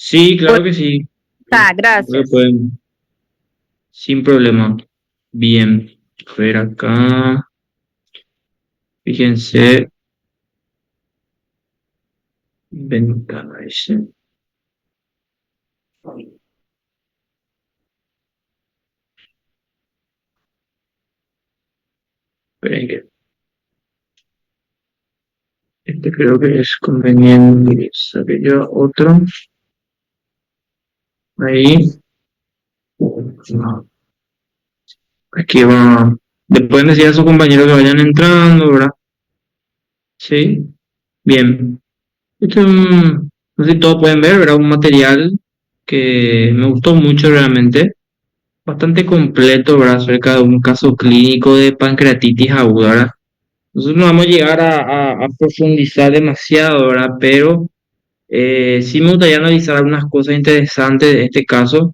Sí, claro que sí. Tá, Creo que gracias. pueden, sin problema. Bien. A ver acá. Fíjense. Ventana ese. Esperen que este creo que es conveniente. Saque yo otro. Ahí. No, aquí va. Le pueden decir a sus compañeros que vayan entrando, ¿verdad? Sí. Bien. Esto es no sé si todos pueden ver, ¿verdad? Un material que me gustó mucho realmente. Bastante completo, ¿verdad? Acerca de un caso clínico de pancreatitis aguda, ¿verdad? Nosotros no vamos a llegar a profundizar demasiado, ¿verdad? Pero sí me gustaría analizar algunas cosas interesantes de este caso,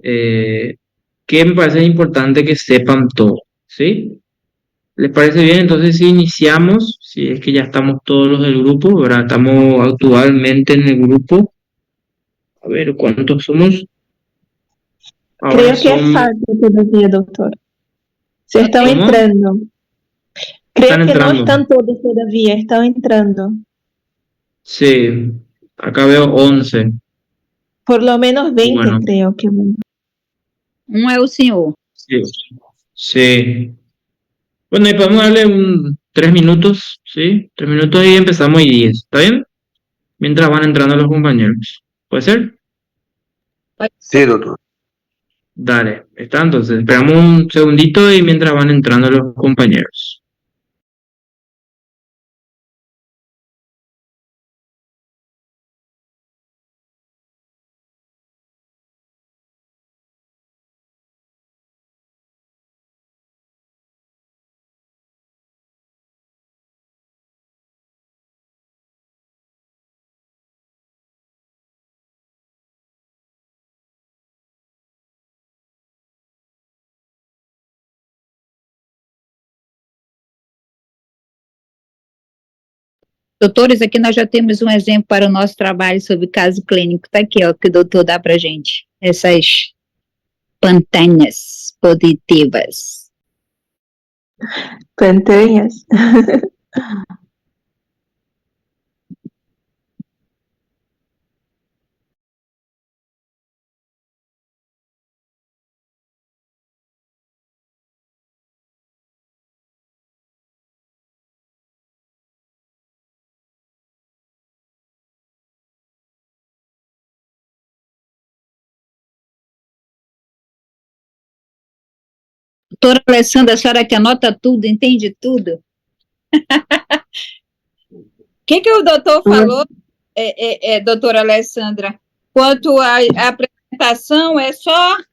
eh, que me parece importante que sepan todo, ¿sí? ¿Les parece bien? Entonces, si iniciamos, si es que ya estamos todos los del grupo, ¿verdad? Estamos actualmente en el grupo. A ver, ¿cuántos somos? Ahora Creio que é somos... fácil todavia, doutor. Vocês estão ¿Cómo? entrando. Están Creio que não entrando. estão todos todavia, estão entrando. Sí, acá veo 11. Por lo menos 20, Bueno, creio que. É o senhor. sí, sí. Bueno, y podemos darle 3 minutos, ¿sí? 3 minutos y empezamos y 10, ¿está bien? Mientras van entrando los compañeros. ¿Puede ser? Pode Sí, ser. doctor. Dale, está. Entonces, esperamos un segundito y mientras van entrando los compañeros. Doutores, aqui nós já temos um exemplo para o nosso trabalho sobre caso clínico. Está aqui, ó, que o doutor dá para gente. Essas pantanhas positivas. Pantanhas. Doutora Alessandra, a senhora que anota tudo, entende tudo? O que o doutor falou, doutora Alessandra? Quanto à apresentação, é só o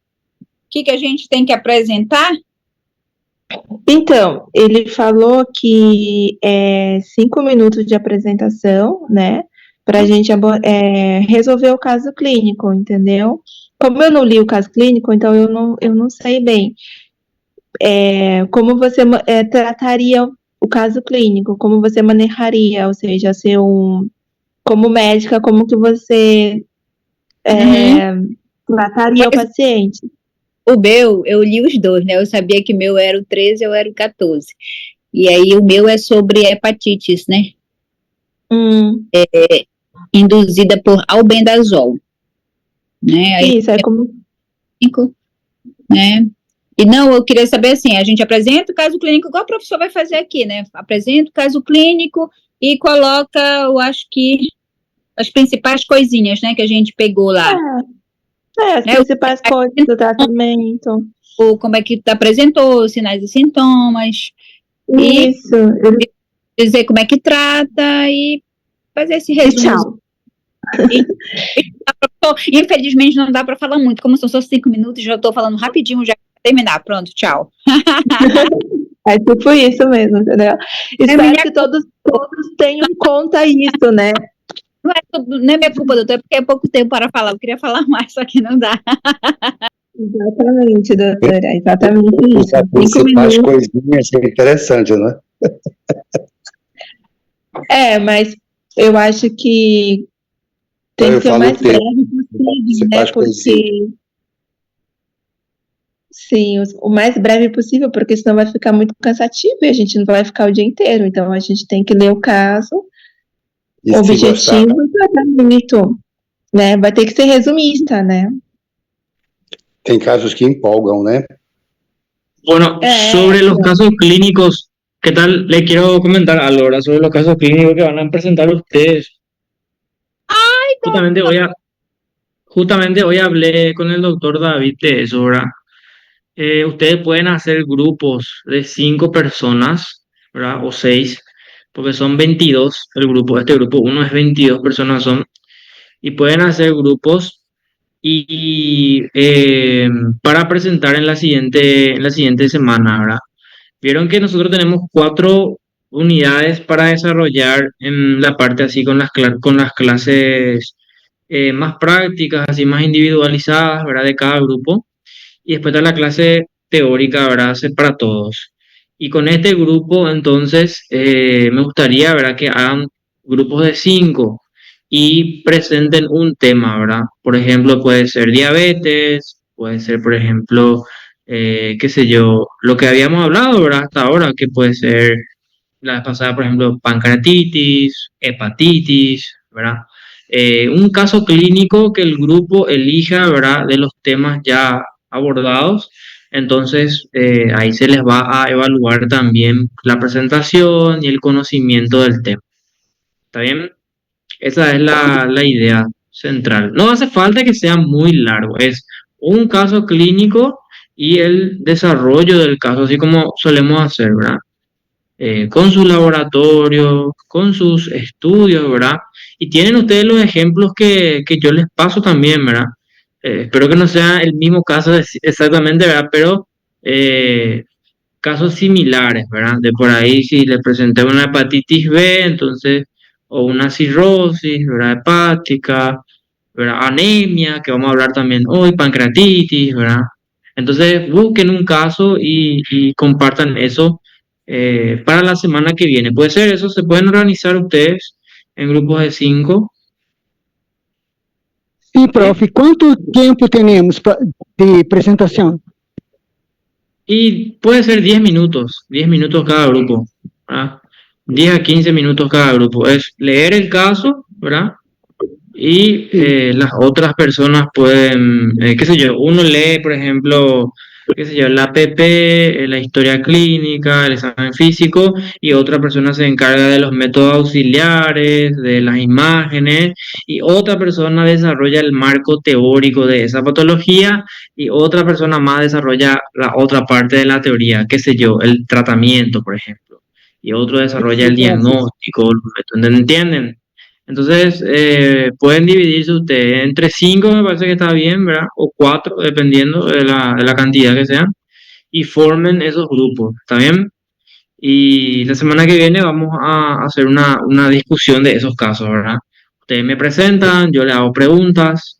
que a gente tem que apresentar? Então, ele falou que é 5 minutos de apresentação, né? Para a gente resolver o caso clínico, entendeu? Como eu não li o caso clínico, então eu não sei bem como você trataria o caso clínico, como você manejaria, ou seja, como médica, como que você trataria o paciente. O meu, eu li os dois, né? Eu sabia que o meu era o 13, eu era o 14. E aí o meu é sobre hepatites, né? Induzida por albendazol. Né? Aí, isso, é como... Né? E não, eu queria saber assim, a gente apresenta o caso clínico, igual o professor vai fazer aqui, né? Apresenta o caso clínico e coloca, eu acho que, as principais coisinhas, né, que a gente pegou lá. As principais coisas do tratamento. Ou como é que apresentou, sinais e sintomas. Isso. E dizer como é que trata e fazer esse resumo. Infelizmente não dá para falar muito, como são só 5 minutos, já estou falando rapidinho, já vou terminar. Pronto, tchau. É tipo isso mesmo, entendeu? Espero que todos tenham em conta isso, né? Não é minha culpa, doutor, é porque é pouco tempo para falar. Eu queria falar mais, só que não dá. Exatamente, doutora, exatamente isso. As principais coisinhas é interessante, né? Mas eu acho que Tem Eu que ser o falo o mais breve texto, possível, você né? faz poesia. Porque, sim, o mais breve possível, porque senão vai ficar muito cansativo e a gente não vai ficar o dia inteiro. Então, a gente tem que ler o caso, E se gostar, objetivo e tratamento, né? Vai ter que ser resumista, né? tem casos que empolgam, né? Bueno, É, sobre los casos clínicos, ¿qué tal? Le quiero comentar algo ahora sobre los casos clínicos que van a presentar ustedes. Justamente hoy hablé con el doctor David de eso, ¿verdad? Ustedes pueden hacer grupos de 5 personas, ¿verdad? O 6, porque son 22 el grupo. Este grupo, uno es 22 personas son, y pueden hacer grupos y para presentar en la siguiente semana, ¿verdad? Vieron que nosotros tenemos 4 unidades para desarrollar en la parte así con las clases más prácticas, así más individualizadas, ¿verdad? De cada grupo. Y después está la clase teórica, ¿verdad? Para todos. Y con este grupo, entonces, me gustaría, ¿verdad? Que hagan grupos de 5 y presenten un tema, ¿verdad? Por ejemplo, puede ser diabetes, puede ser, por ejemplo, qué sé yo, lo que habíamos hablado, ¿verdad? Hasta ahora, que puede ser la vez pasada, por ejemplo, pancreatitis, hepatitis, ¿verdad? Un caso clínico que el grupo elija, ¿verdad? De los temas ya abordados. Entonces, ahí se les va a evaluar también la presentación y el conocimiento del tema. ¿Está bien? Esa es la idea central. No hace falta que sea muy largo, es un caso clínico y el desarrollo del caso, así como solemos hacer, ¿verdad? Con su laboratorio, con sus estudios, ¿verdad? Y tienen ustedes los ejemplos que yo les paso también, ¿verdad? Espero que no sea el mismo caso exactamente, ¿verdad? Pero casos similares, ¿verdad? De por ahí, si les presenté una hepatitis B, entonces, o una cirrosis, ¿verdad? Hepática, ¿verdad? Anemia, que vamos a hablar también hoy, pancreatitis, ¿verdad? Entonces, busquen un caso y compartan eso para la semana que viene. Puede ser eso, se pueden organizar ustedes en grupos de 5. Sim, prof. Quanto tempo temos de apresentação? Y puede ser 10 minutos cada grupo, ¿verdad? 10 a 15 minutos cada grupo. Es leer el caso, ¿verdad? Y las otras personas pueden, qué sé yo, uno lee, por ejemplo, qué sé yo, la PP, la historia clínica, el examen físico, y otra persona se encarga de los métodos auxiliares, de las imágenes, y otra persona desarrolla el marco teórico de esa patología, y otra persona más desarrolla la otra parte de la teoría, qué sé yo, el tratamiento, por ejemplo, y otro desarrolla el diagnóstico, los métodos, ¿entienden? Entonces, pueden dividirse ustedes entre 5, me parece que está bien, ¿verdad? O 4, dependiendo de la cantidad que sean, y formen esos grupos, ¿está bien? Y la semana que viene vamos a hacer una discusión de esos casos, ¿verdad? Ustedes me presentan, yo les hago preguntas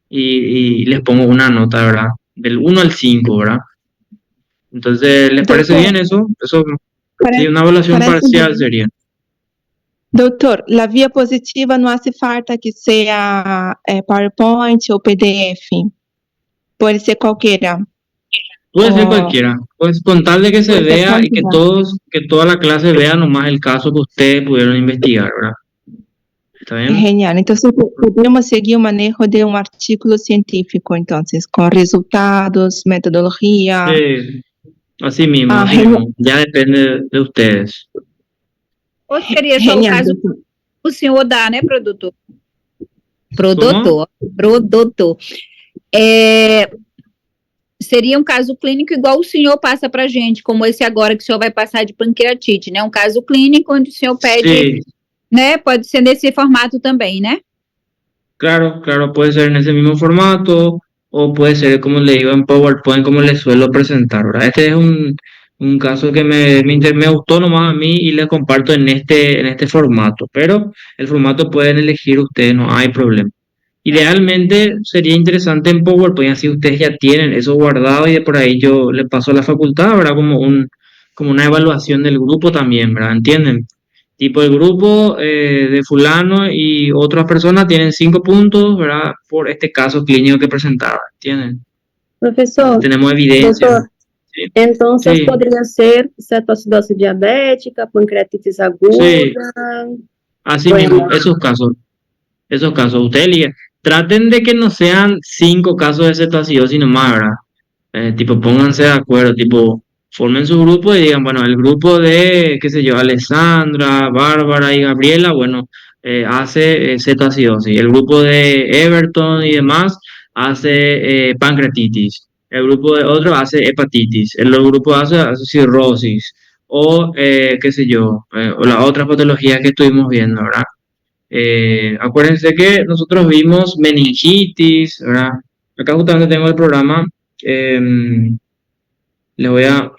y les pongo una nota, ¿verdad? Del 1 al 5, ¿verdad? Entonces, ¿les parece doutor, bien eso? Eso, sí, parece, una evaluación parece parcial bem. sería. Doutor, a via positiva não hace falta que seja PowerPoint ou PDF. Pode ser qualquer. Puede ser Ou cualquiera, pues con tal de que se pode ser vea y que qualquer. que toda la clase vea nomás el caso que ustedes pudieron investigar, ¿verdad? ¿Está bien? Genial. Então, podemos seguir o manejo de um artigo científico, então, com resultados, metodologia. Sí, así mismo, Ah, así mismo. Ya depende de ustedes. Ou seria só o genial, caso doutor. que o senhor dá, né, produtor? ¿Cómo? Produtor. Seria um caso clínico igual o senhor passa para gente, como esse agora que o senhor vai passar de pancreatite, né? Um caso clínico onde o senhor pede, Sí, né? Pode ser nesse formato também, né? claro, claro, puede ser en ese mismo formato o puede ser, como le digo, en PowerPoint, como le suelo presentar, ¿verdad? Este es un caso que me gustó nomás a mí y le comparto en este formato, pero el formato pueden elegir ustedes, no hay problema. Idealmente sería interesante en PowerPoint, así ustedes ya tienen eso guardado y de por ahí yo le paso a la facultad, ¿verdad? Como una evaluación del grupo también, ¿verdad? ¿Entienden? Tipo el grupo de fulano y otras personas tienen 5 puntos, ¿verdad? Por este caso clínico que presentaron, ¿entienden? Professor, Tenemos evidencia. doutor, Sí, entonces sí, podría ser cetoacidose diabética, pancreatitis aguda. sí, así Bueno, mismo, esos casos. Ustedes eligen. Traten de que no sean 5 casos de cetoacidosis nomás, ¿verdad? Tipo, pónganse de acuerdo, tipo, formen su grupo y digan, bueno, el grupo de, qué sé yo, Alessandra, Bárbara y Gabriela, bueno, hace cetoacidosis. El grupo de Everton y demás hace pancreatitis. El grupo de otro hace hepatitis. El otro grupo hace cirrosis. O, qué sé yo, o las otras patologías que estuvimos viendo, ¿verdad? Acuérdense que nosotros vimos meningitis, ¿verdad? Acá justamente tengo el programa. Les voy a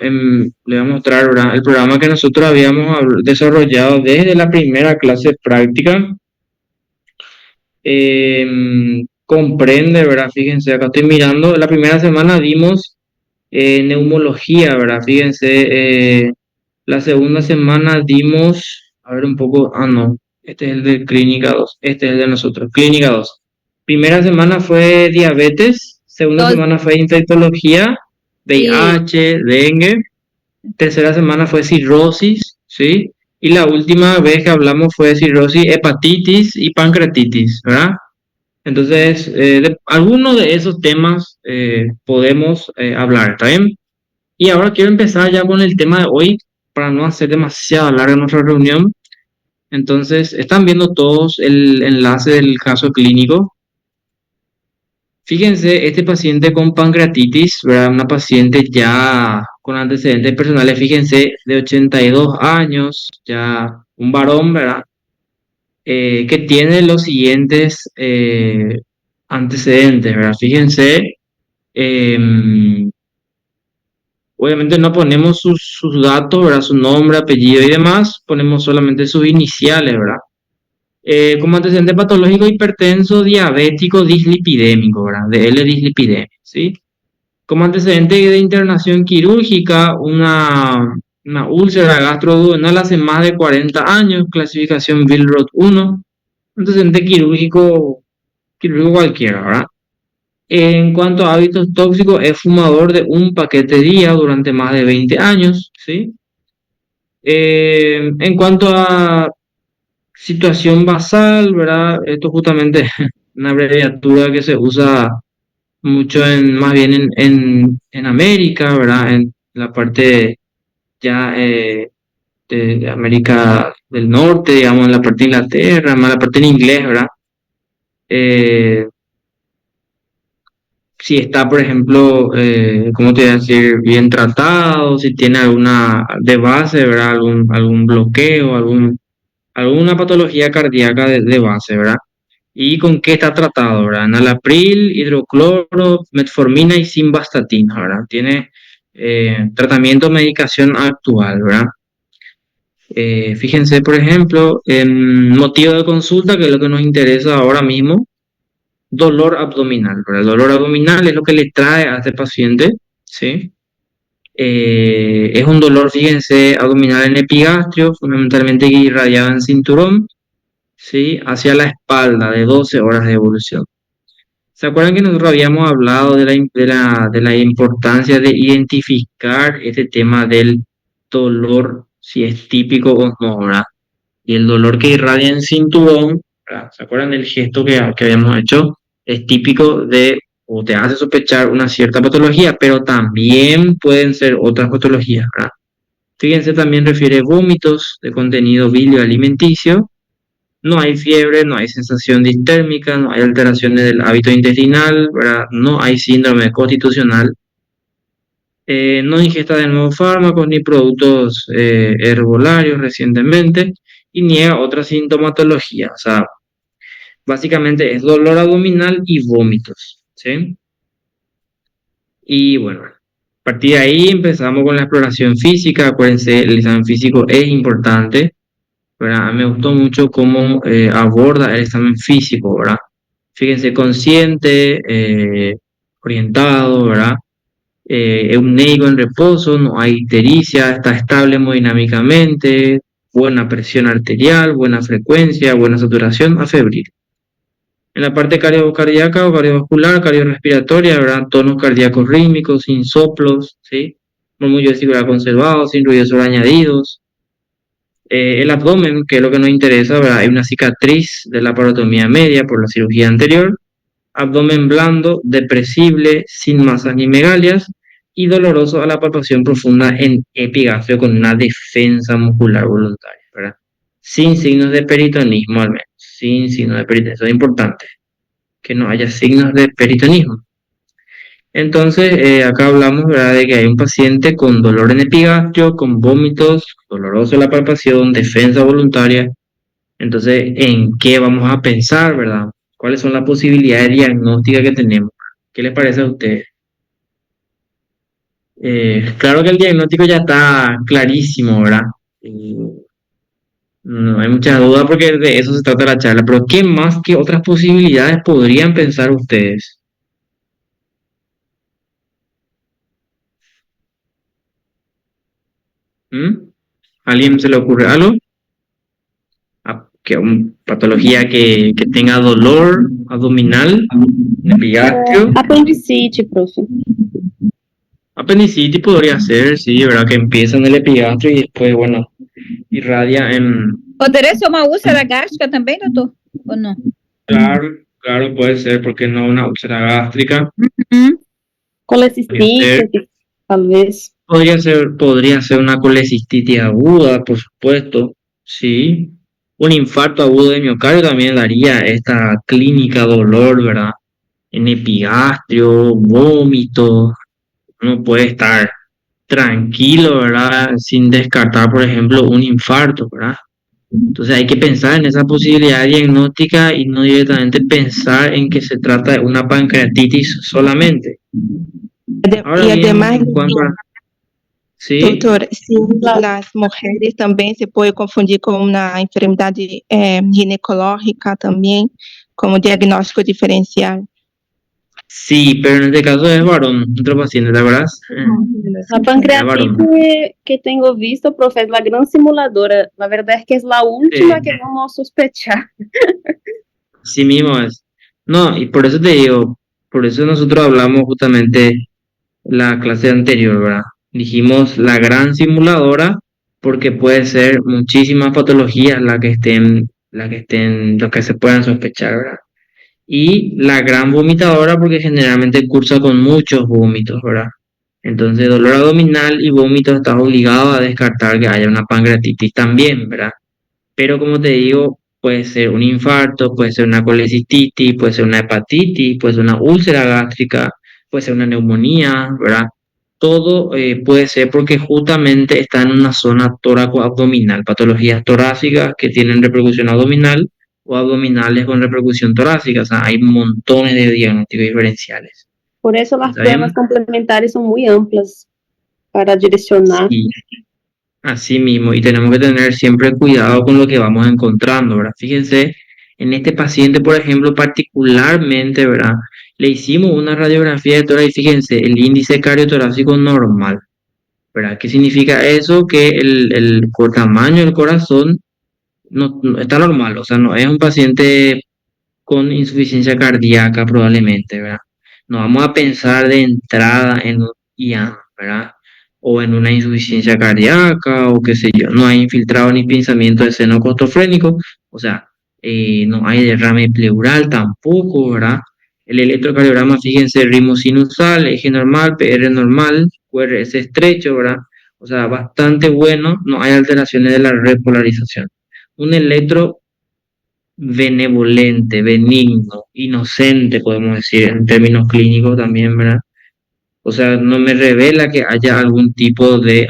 mostrar, ¿verdad? El programa que nosotros habíamos desarrollado desde la primera clase práctica. Comprende, ¿verdad? Fíjense, acá estoy mirando. La primera semana dimos neumología, ¿verdad? Fíjense, la segunda semana dimos, a ver un poco, no, este es el de Clínica 2, este es el de nosotros, Clínica 2. Primera semana fue diabetes, segunda Dos. semana fue infectología, Y VIH, dengue, tercera semana fue cirrosis, ¿sí? Y la última vez que hablamos fue cirrosis, hepatitis y pancreatitis, ¿verdad? Entonces, de algunos de esos temas podemos hablar, ¿está bien? Y ahora quiero empezar ya con el tema de hoy, para no hacer demasiado larga nuestra reunión. Entonces, están viendo todos el enlace del caso clínico. Fíjense, este paciente con pancreatitis, ¿verdad? Una paciente ya con antecedentes personales, fíjense, de 82 años, ya un varón, ¿verdad? Que tiene los siguientes antecedentes, ¿verdad? Fíjense, em, obviamente no ponemos sus datos, ¿verdad? Su nombre, apellido y demás, ponemos solamente sus iniciales, ¿verdad? Como antecedente patológico hipertenso, diabético, dislipidémico, ¿verdad? De L-dislipidemia, ¿sí? Como antecedente de internación quirúrgica, una úlcera gastroduodenal hace más de 40 años, clasificación Billroth 1, antecedente quirúrgico cualquiera, ¿verdad? En cuanto a hábitos tóxicos, es fumador de un paquete día durante más de 20 años, ¿sí? En cuanto a situación basal, ¿verdad? Esto justamente es una abreviatura que se usa mucho más bien en América, ¿verdad? En la parte ya de América del Norte, digamos, en la parte de Inglaterra, más la parte en inglés, ¿verdad? Eh, si está, por ejemplo, ¿cómo te voy a decir? Bien tratado, si tiene alguna de base, ¿verdad? Algún bloqueo, alguna patología cardíaca de base, ¿verdad? ¿Y con qué está tratado, verdad? Enalapril, hidrocloro, metformina y simvastatina, ¿verdad? Tiene tratamiento, medicación actual, ¿verdad? Fíjense, por ejemplo, en motivo de consulta, que es lo que nos interesa ahora mismo, dolor abdominal, ¿verdad? El dolor abdominal es lo que le trae a este paciente, ¿sí? Es un dolor, fíjense, abdominal en epigastrio, fundamentalmente irradiado en cinturón, ¿sí? Hacia la espalda, de 12 horas de evolución. ¿Se acuerdan que nosotros habíamos hablado de la importancia de identificar este tema del dolor, si es típico o no, ¿verdad? Y el dolor que irradia en cinturón, ¿verdad? ¿Se acuerdan del gesto que habíamos hecho? Es típico de, o te hace sospechar una cierta patología, pero también pueden ser otras patologías, ¿verdad? Fíjense, también refiere vómitos de contenido bilio alimenticio. No hay fiebre, no hay sensación distérmica, no hay alteraciones del hábito intestinal, ¿verdad? No hay síndrome constitucional. No ingesta de nuevos fármacos ni productos herbolarios recientemente y niega otra sintomatología. O sea, básicamente es dolor abdominal y vómitos, ¿sí? Y bueno, a partir de ahí empezamos con la exploración física. Acuérdense, el examen físico es importante, ¿verdad? Me gustó mucho cómo aborda el examen físico, ¿verdad? Fíjense, consciente, orientado, ¿verdad? Euneico en reposo, no hay ictericia, está estable hemodinámicamente, buena presión arterial, buena frecuencia, buena saturación, afebril. En la parte cardíaca o cardiovascular, cardiorrespiratoria, habrá tonos cardíacos rítmicos, sin soplos, ¿sí? Murmullo vesicular conservado, sin ruidos sobreañadidos. El abdomen, que es lo que nos interesa, ¿verdad? Hay una cicatriz de la parotomía media por la cirugía anterior. Abdomen blando, depresible, sin masas ni megalias y doloroso a la palpación profunda en epigastrio con una defensa muscular voluntaria, ¿verdad? Sin signos de peritonismo al menos, sin signos de peritonismo. Eso es importante, que no haya signos de peritonismo. Entonces, acá hablamos, ¿verdad?, de que hay un paciente con dolor en epigastrio, con vómitos, doloroso la palpación, defensa voluntaria. Entonces, ¿en qué vamos a pensar, verdad? ¿Cuáles son las posibilidades diagnósticas que tenemos? ¿Qué les parece a ustedes? Claro que el diagnóstico ya está clarísimo, ¿verdad? No hay mucha duda porque de eso se trata la charla, pero ¿qué otras posibilidades podrían pensar ustedes? ¿Mm? ¿Alguien se le ocurre algo? Que una patología que tenga dolor abdominal, epigastrio. Apendicite, profe. Apendicitis podría ser, sí, ¿verdad? Que empieza en el epigastrio y después, bueno, irradia en... Poderia ser uma úlcera gástrica também, doutor? Ou não? Claro, puede ser, porque no una úlcera gástrica. Colecistite, talvez. Podría ser una colecistitis aguda, por supuesto, sí. Un infarto agudo de miocardio también daría esta clínica dolor, ¿verdad? En epigastrio, vómito. Uno puede estar tranquilo, ¿verdad? Sin descartar, por ejemplo, un infarto, ¿verdad? Entonces hay que pensar en esa posibilidad diagnóstica y no directamente pensar en que se trata de una pancreatitis solamente. Ahora Y bien, además, en cuanto a... ¿Sí? doutor, se las mujeres também se pode confundir com uma enfermidade ginecológica também, como diagnóstico diferencial. Sí, pero en este caso es varón, otro paciente, ¿te acuerdas? A pancreatite que tenho visto, profe, es la gran simuladora. La verdad es que es la última que vamos a sospechar. Sí mismo es. No, y por eso te digo, por eso nosotros hablamos justamente la clase anterior, ¿verdad? Dijimos la gran simuladora porque puede ser muchísimas patologías las que lo que se puedan sospechar, ¿verdad? Y la gran vomitadora porque generalmente cursa con muchos vómitos, ¿verdad? Entonces, dolor abdominal y vómitos estás obligado a descartar que haya una pancreatitis también, ¿verdad? Pero como te digo, puede ser un infarto, puede ser una colecistitis, puede ser una hepatitis, puede ser una úlcera gástrica, puede ser una neumonía, ¿verdad? Todo puede ser porque justamente está en una zona tóraco-abdominal, patologías torácicas que tienen repercusión abdominal o abdominales con repercusión torácica, o sea, hay montones de diagnósticos diferenciales. Por eso las ¿Está bien? pruebas complementares son muy amplias para direccionar. Sí, así mismo, y tenemos que tener siempre cuidado con lo que vamos encontrando, ¿verdad? Fíjense, en este paciente, por ejemplo, particularmente, ¿verdad? Le hicimos una radiografía de tórax y fíjense, el índice cardiotorácico normal, ¿verdad? ¿Qué significa eso? Que el tamaño del corazón no está normal, o sea, no es un paciente con insuficiencia cardíaca probablemente, ¿verdad? No vamos a pensar de entrada en un IAN, ¿verdad? O en una insuficiencia cardíaca o qué sé yo. No hay infiltrado ni pinzamiento de seno costofrénico, o sea, no hay derrame pleural tampoco, ¿verdad? El electrocardiograma, fíjense, ritmo sinusal, eje normal, PR normal, QRS estrecho, ¿verdad? O sea, bastante bueno, no hay alteraciones de la repolarización. Un electro benevolente, benigno, inocente, podemos decir, en términos clínicos también, ¿verdad? O sea, no me revela que haya algún tipo de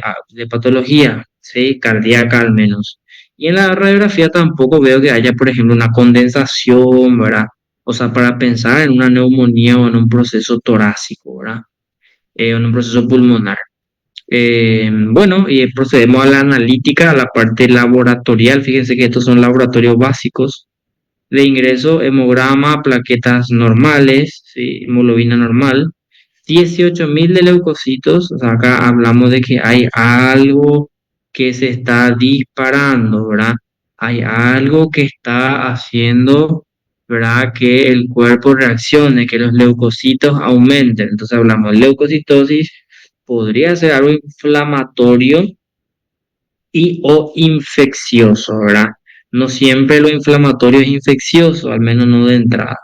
patología, ¿sí? Cardíaca al menos. Y en la radiografía tampoco veo que haya, por ejemplo, una condensación, ¿verdad? O sea, para pensar en una neumonía o en un proceso torácico, ¿verdad? En un proceso pulmonar. Bueno, y procedemos a la analítica, a la parte laboratorial. Fíjense que estos son laboratorios básicos de ingreso: hemograma, plaquetas normales, ¿sí? Hemoglobina normal, 18.000 de leucocitos. O sea, acá hablamos de que hay algo que se está disparando, ¿verdad? Hay algo que está haciendo, ¿verdad? Que el cuerpo reaccione, que los leucocitos aumenten. Entonces hablamos de leucocitosis, podría ser algo inflamatorio y o infeccioso, ¿verdad? No siempre lo inflamatorio es infeccioso, al menos no de entrada.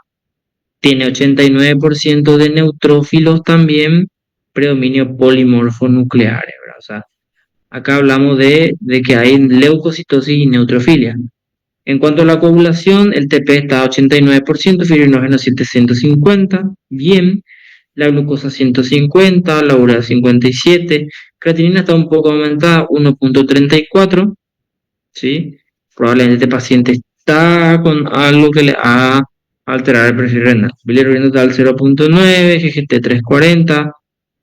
Tiene 89% de neutrófilos también, predominio polimorfo nucleares, ¿verdad? O sea, acá hablamos de que hay leucocitosis y neutrofilia. En cuanto a la coagulación, el TP está a 89%, fibrinógeno 750, bien. La glucosa 150, la urea 57, creatinina está un poco aumentada, 1.34, ¿sí? Probablemente este paciente está con algo que le haga alterar el perfil renal. Bilirrubina total 0.9, GGT 340.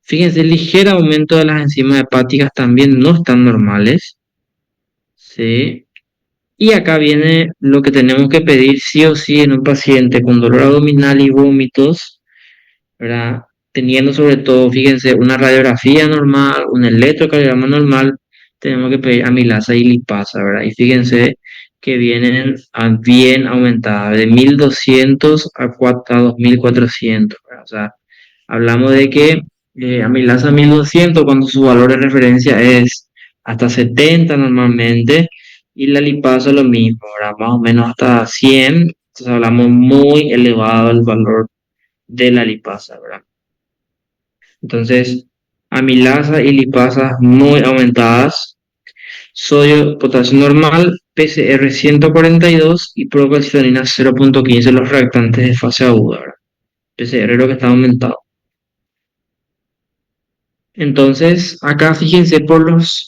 Fíjense, el ligero aumento de las enzimas hepáticas también no están normales, ¿sí? Y acá viene lo que tenemos que pedir sí o sí en un paciente con dolor abdominal y vómitos, ¿verdad? Teniendo sobre todo, fíjense, una radiografía normal, un electrocardiograma normal, tenemos que pedir amilasa y lipasa, ¿verdad? Y fíjense que vienen bien aumentadas, de 1200 a 2400, ¿verdad? O sea, hablamos de que amilasa 1200 cuando su valor de referencia es hasta 70 normalmente, y la lipasa lo mismo, ¿verdad? Más o menos hasta 100, entonces hablamos muy elevado el valor de la lipasa, ¿verdad? Entonces, amilasa y lipasa muy aumentadas, sodio, potasio normal, PCR 142 y procalcitonina 0.15, los reactantes de fase aguda, ¿verdad? PCR es lo que está aumentado. Entonces, acá fíjense por los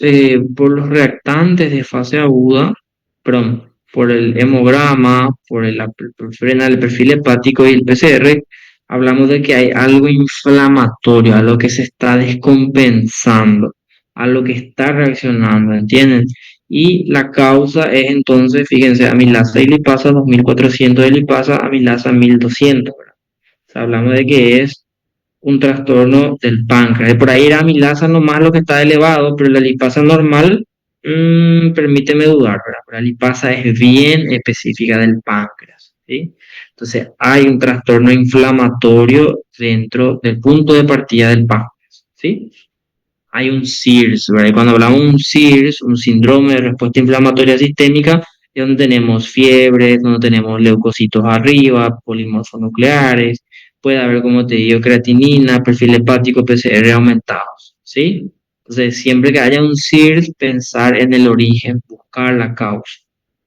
reactantes de fase aguda, perdón, por el hemograma, por el perfil hepático y el PCR, hablamos de que hay algo inflamatorio, algo que se está descompensando, algo que está reaccionando, ¿entienden? Y la causa es entonces, fíjense, amilasa y lipasa, 2400 de lipasa, amilasa 1200, ¿verdad? O sea, hablamos de que es un trastorno del páncreas. De por ahí la amilasa nomás lo que está elevado, pero la lipasa normal, permíteme dudar, ¿verdad? Pero la lipasa es bien específica del páncreas, ¿sí? Entonces hay un trastorno inflamatorio dentro del punto de partida del páncreas, ¿sí? Hay un SIRS, ¿verdad? Y cuando hablamos de un SIRS, un síndrome de respuesta inflamatoria sistémica, es donde tenemos fiebre, donde tenemos leucocitos arriba, polimorfonucleares, puede haber, como te digo, creatinina, perfil hepático, PCR aumentados, ¿sí? Entonces, siempre que haya un SIRS, pensar en el origen, buscar la causa,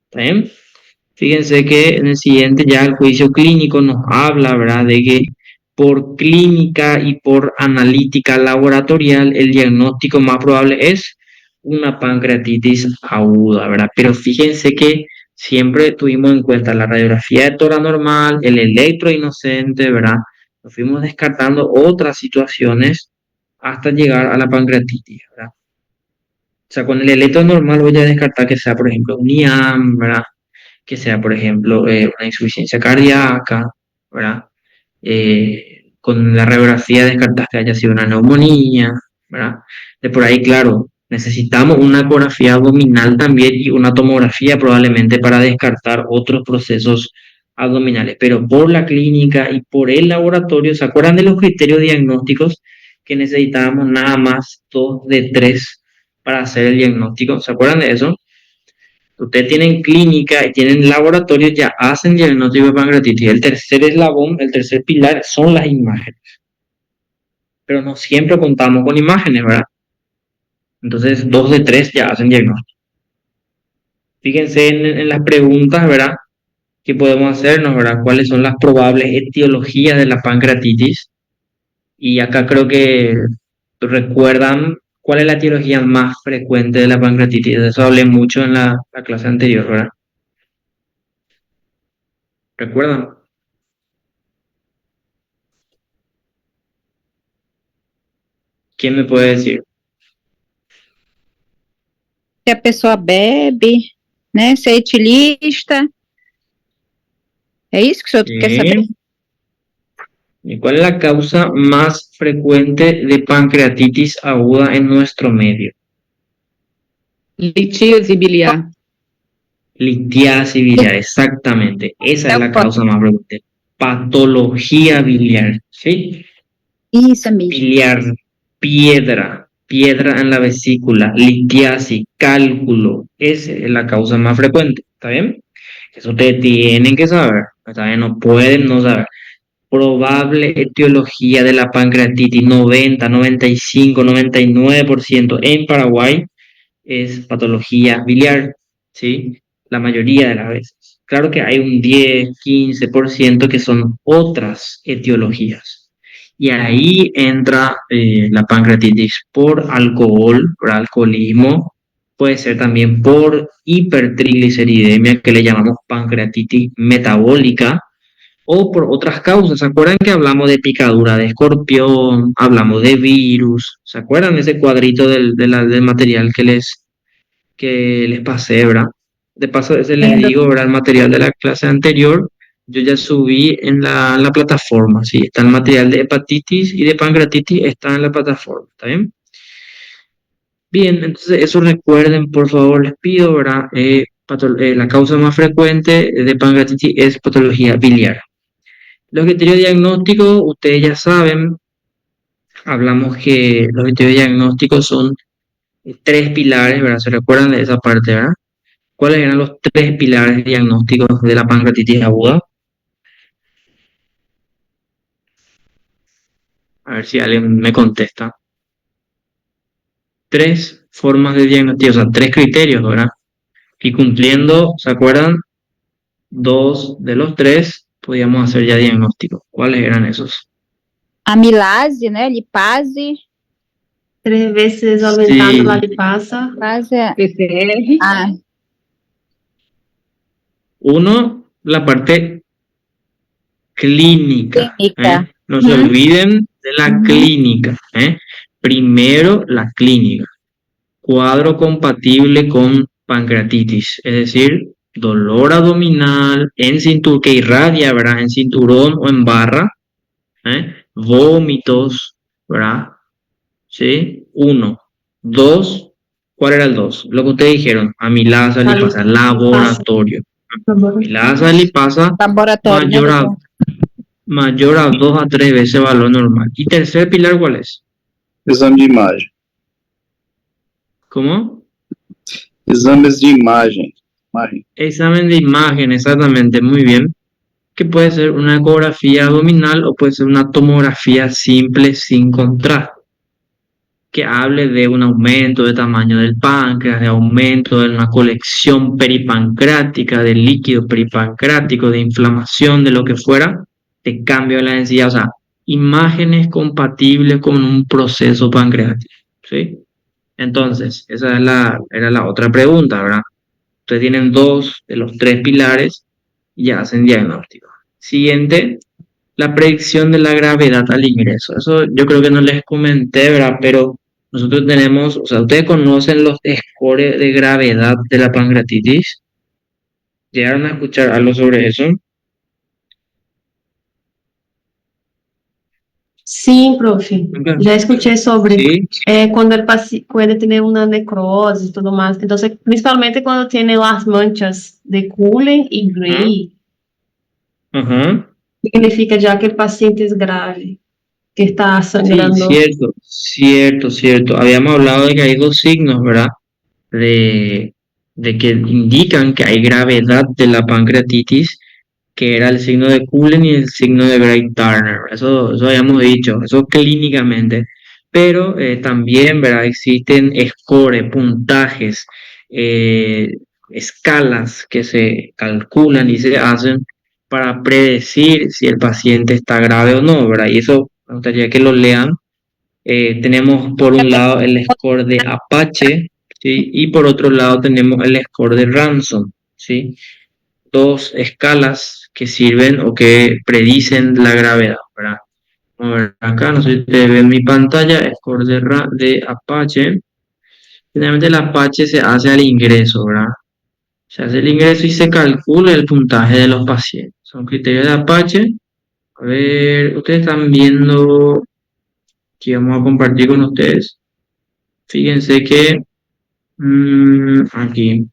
¿está bien? Fíjense que en el siguiente ya el juicio clínico nos habla, ¿verdad?, de que por clínica y por analítica laboratorial el diagnóstico más probable es una pancreatitis aguda, ¿verdad? Pero fíjense que siempre tuvimos en cuenta la radiografía de tórax normal, el electro inocente, ¿verdad? Nos fuimos descartando otras situaciones hasta llegar a la pancreatitis, ¿verdad? O sea, con el electro normal voy a descartar que sea, por ejemplo, un IAM, ¿verdad? Que sea, por ejemplo, una insuficiencia cardíaca, ¿verdad? Con la radiografía descartaste que haya sido una neumonía, ¿verdad? De por ahí, claro, necesitamos una ecografía abdominal también y una tomografía probablemente para descartar otros procesos abdominales, pero por la clínica y por el laboratorio, ¿se acuerdan de los criterios diagnósticos que necesitábamos nada más 2 de 3 para hacer el diagnóstico? ¿Se acuerdan de eso? Ustedes tienen clínica y tienen laboratorio, ya hacen diagnóstico de pancreatitis. El tercer eslabón, el tercer pilar son las imágenes. Pero no siempre contamos con imágenes, ¿verdad? Entonces, 2 de 3 ya hacen diagnóstico. Fíjense en las preguntas, ¿verdad?, que podemos hacernos, ¿verdad? ¿Cuáles son las probables etiologías de la pancreatitis? Y acá creo que recuerdan cuál es la etiología más frecuente de la pancreatitis. De eso hablé mucho en la clase anterior, ¿verdad? ¿Recuerdan? ¿Quién me puede decir? Se a pessoa bebe, né? Se é etilista. É isso que o senhor quer saber? ¿Y cuál es la causa más frecuente de pancreatitis aguda en nuestro medio? Litíase biliar. Litiasis biliar, exactamente. Esa es la causa más frecuente. Patología biliar, ¿sí? Isso mesmo. Biliar, piedra en la vesícula, litiasis, cálculo. Esa es la causa más frecuente, ¿está bien? Eso ustedes tienen que saber, ¿está bien? No pueden no saber. Probable etiología de la pancreatitis, 90, 95, 99% en Paraguay es patología biliar, ¿sí? La mayoría de las veces. Claro que hay un 10, 15% que son otras etiologías. Y ahí entra la pancreatitis por alcohol, por alcoholismo, puede ser también por hipertrigliceridemia, que le llamamos pancreatitis metabólica, o por otras causas. ¿Se acuerdan que hablamos de picadura de escorpión? Hablamos de virus. ¿Se acuerdan ese cuadrito del material que les pasé, ¿verdad? De paso, ese les digo, ¿verdad? El material de la clase anterior, yo ya subí en la plataforma, ¿sí? Está el material de hepatitis y de pancreatitis, está en la plataforma, ¿está bien? Bien, entonces eso recuerden, por favor, les pido, ¿verdad? La causa más frecuente de pancreatitis es patología biliar. Los criterios diagnósticos, ustedes ya saben, hablamos que los criterios diagnósticos son tres pilares, ¿verdad? ¿Se recuerdan de esa parte, verdad? ¿Cuáles eran los tres pilares diagnósticos de la pancreatitis aguda? A ver si alguien me contesta. Tres formas de diagnóstico, o sea, tres criterios, ¿verdad? Y cumpliendo, ¿se acuerdan? Dos de los tres podíamos hacer ya diagnóstico. ¿Cuáles eran esos? Amilase, né? Lipase. 3 veces aumentando la lipasa. Lipase. PCR. Ah, Uno, la parte clínica. clínica. No se olviden de la clínica. Primero, la clínica. Cuadro compatible con pancreatitis, es decir, dolor abdominal en cinturón, que irradia, ¿verdad? En cinturón o en barra, vómitos, ¿verdad? ¿Sí? Uno. Dos, ¿cuál era el dos? Lo que ustedes dijeron, amilasa, lipasa, laboratorio. Amilasa, lipasa, Laboratório, né, doutor? mayor a 2 a 3 veces valor normal. ¿Y tercer pilar cuál es? Exame de imagem. ¿Cómo? Exames de imagem. Examen de imagen, exactamente, muy bien. Que puede ser una ecografía abdominal o puede ser una tomografía simple sin contraste, que hable de un aumento de tamaño del páncreas, de aumento de una colección peripancreática, de líquido peripancreático, de inflamación, de lo que fuera, de cambio de la densidad, o sea, imágenes compatibles con un proceso pancreático, ¿sí? Entonces, esa era la otra pregunta, ¿verdad? Ustedes tienen dos de los tres pilares y ya hacen diagnóstico. Siguiente, la predicción de la gravedad al ingreso. Eso yo creo que no les comenté, ¿verdad? Pero nosotros tenemos, o sea, ustedes conocen los scores de gravedad de la pancreatitis. ¿Llegaron a escuchar algo sobre eso? Sim, profe. Já escutei sobre ¿Sí? quando ele puede tener una necrose y todo más. Entonces, principalmente cuando tiene las manchas de Cullen y Gray, Ajá. significa ya que el paciente es grave, que está Sí, sangrando. cierto. Habíamos hablado de que hay dos signos, ¿verdad? De que indican que hay gravedad de la pancreatitis, que era el signo de Cullen y el signo de Gray-Turner. Eso habíamos dicho, eso clínicamente. Pero también, ¿verdad? Existen scores, puntajes, escalas que se calculan y se hacen para predecir si el paciente está grave o no, ¿verdad? Y eso me gustaría que lo lean. Tenemos por un lado el score de Apache, ¿sí? Y por otro lado tenemos el score de Ransom, ¿sí? Dos escalas que sirven o que predicen la gravedad, ¿verdad? Vamos a ver acá, no sé si ustedes ven mi pantalla, score de Apache. Generalmente el Apache se hace al ingreso, ¿verdad? Se hace el ingreso y se calcula el puntaje de los pacientes. Son criterios de Apache. A ver, ustedes están viendo que vamos a compartir con ustedes. Fíjense que Aquí,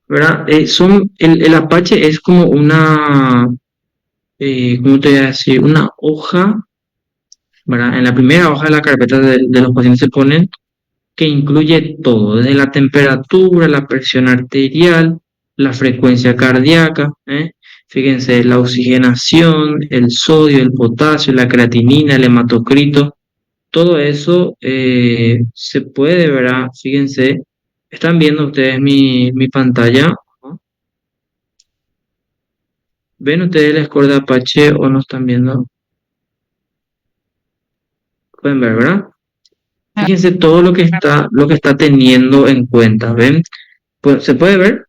¿verdad? El Apache es como una, ¿cómo te voy a decir? Una hoja, ¿verdad? En la primera hoja de la carpeta de los pacientes se ponen que incluye todo, desde la temperatura, la presión arterial, la frecuencia cardíaca, ¿eh? Fíjense, la oxigenación, el sodio, el potasio, la creatinina, el hematocrito, todo eso se puede, ¿verdad? Fíjense, están viendo ustedes mi pantalla, ¿no? ¿Ven ustedes el score de Apache o no están viendo? Pueden ver, ¿verdad? Fíjense todo lo que está teniendo en cuenta, ¿ven? Pues, ¿se puede ver?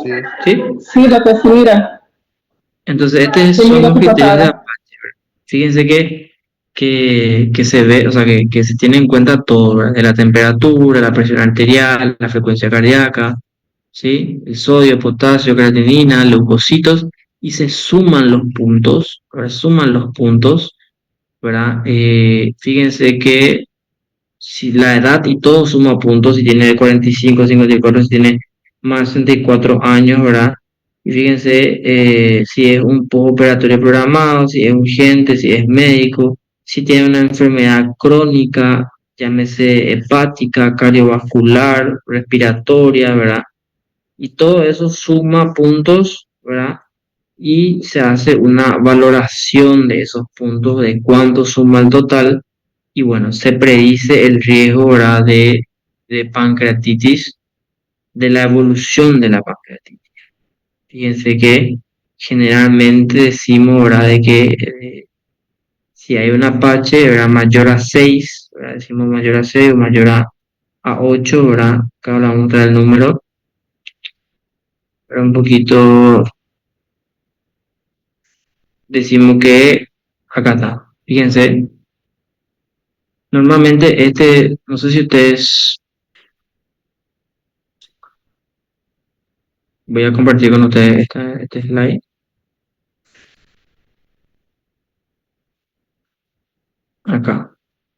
Sí. ¿Sí? Sí, lo que sí, mira. Entonces, estos Sí, son mira los tu criterios de papada. Apache, ¿verdad? Fíjense que se ve, o sea, que se tiene en cuenta todo, ¿verdad? De la temperatura, la presión arterial, la frecuencia cardíaca, ¿sí? El sodio, potasio, creatinina, leucocitos, y se suman los puntos, ¿verdad? Suman los puntos, ¿verdad? Fíjense que si la edad y todo suma puntos, si tiene 45, 54, si tiene más de 64 años, ¿verdad? Y fíjense si es un postoperatorio programado, si es urgente, si es médico, si tiene una enfermedad crónica, llámese hepática, cardiovascular, respiratoria, ¿verdad? Y todo eso suma puntos, ¿verdad? Y se hace una valoración de esos puntos, de cuánto suma el total, y bueno, se predice el riesgo, ¿verdad? De pancreatitis, de la evolución de la pancreatitis. Fíjense que generalmente decimos, ¿verdad? De que si hay un Apache, ¿verdad? Mayor a 6, ¿verdad? Decimos mayor a 6 o mayor a 8, ¿verdad? Acá hablamos del número, pero un poquito decimos que acá está. Fíjense, normalmente no sé si ustedes, voy a compartir con ustedes este slide. Acá.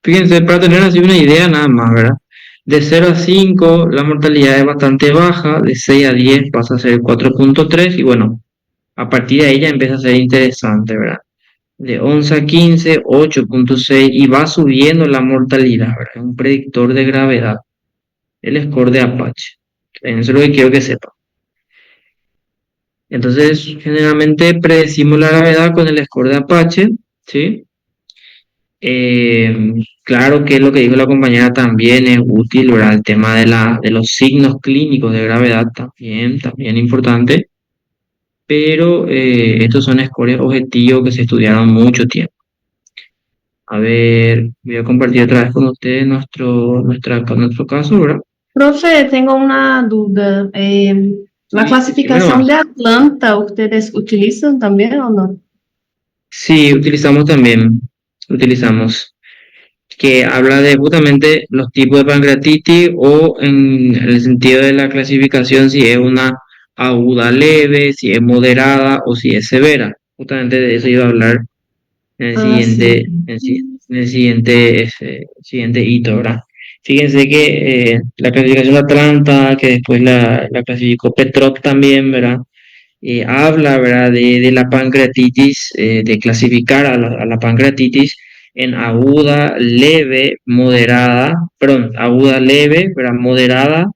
Fíjense, para tener así una idea nada más, ¿verdad? De 0 a 5 la mortalidad es bastante baja, de 6 a 10 pasa a ser 4.3 y bueno, a partir de ahí ya empieza a ser interesante, ¿verdad? De 11 a 15, 8.6 y va subiendo la mortalidad, ¿verdad? Es un predictor de gravedad, el score de Apache. Eso es lo que quiero que sepan. Entonces, generalmente predecimos la gravedad con el score de Apache, ¿sí? Claro que lo que dijo la compañera también es útil, ¿verdad? El tema de los signos clínicos de gravedad también importante, pero estos son scores objetivos que se estudiaron mucho tiempo. A ver, voy a compartir otra vez con ustedes nuestro caso, ¿verdad? Profe, tengo una duda. ¿La Sí, clasificación decime de Atlanta ustedes utilizan también o no? sí, utilizamos, que habla de justamente los tipos de pancreatitis o en el sentido de la clasificación si es una aguda leve, si es moderada o si es severa. Justamente de eso iba a hablar en el Ah, sí. siguiente hito, ¿verdad? Fíjense que la clasificación de Atlanta, que después la clasificó Petrov también, ¿verdad? Habla, ¿verdad? De la pancreatitis, de clasificar a la pancreatitis en aguda, leve, moderada, perdón, aguda, leve, ¿verdad? Moderada,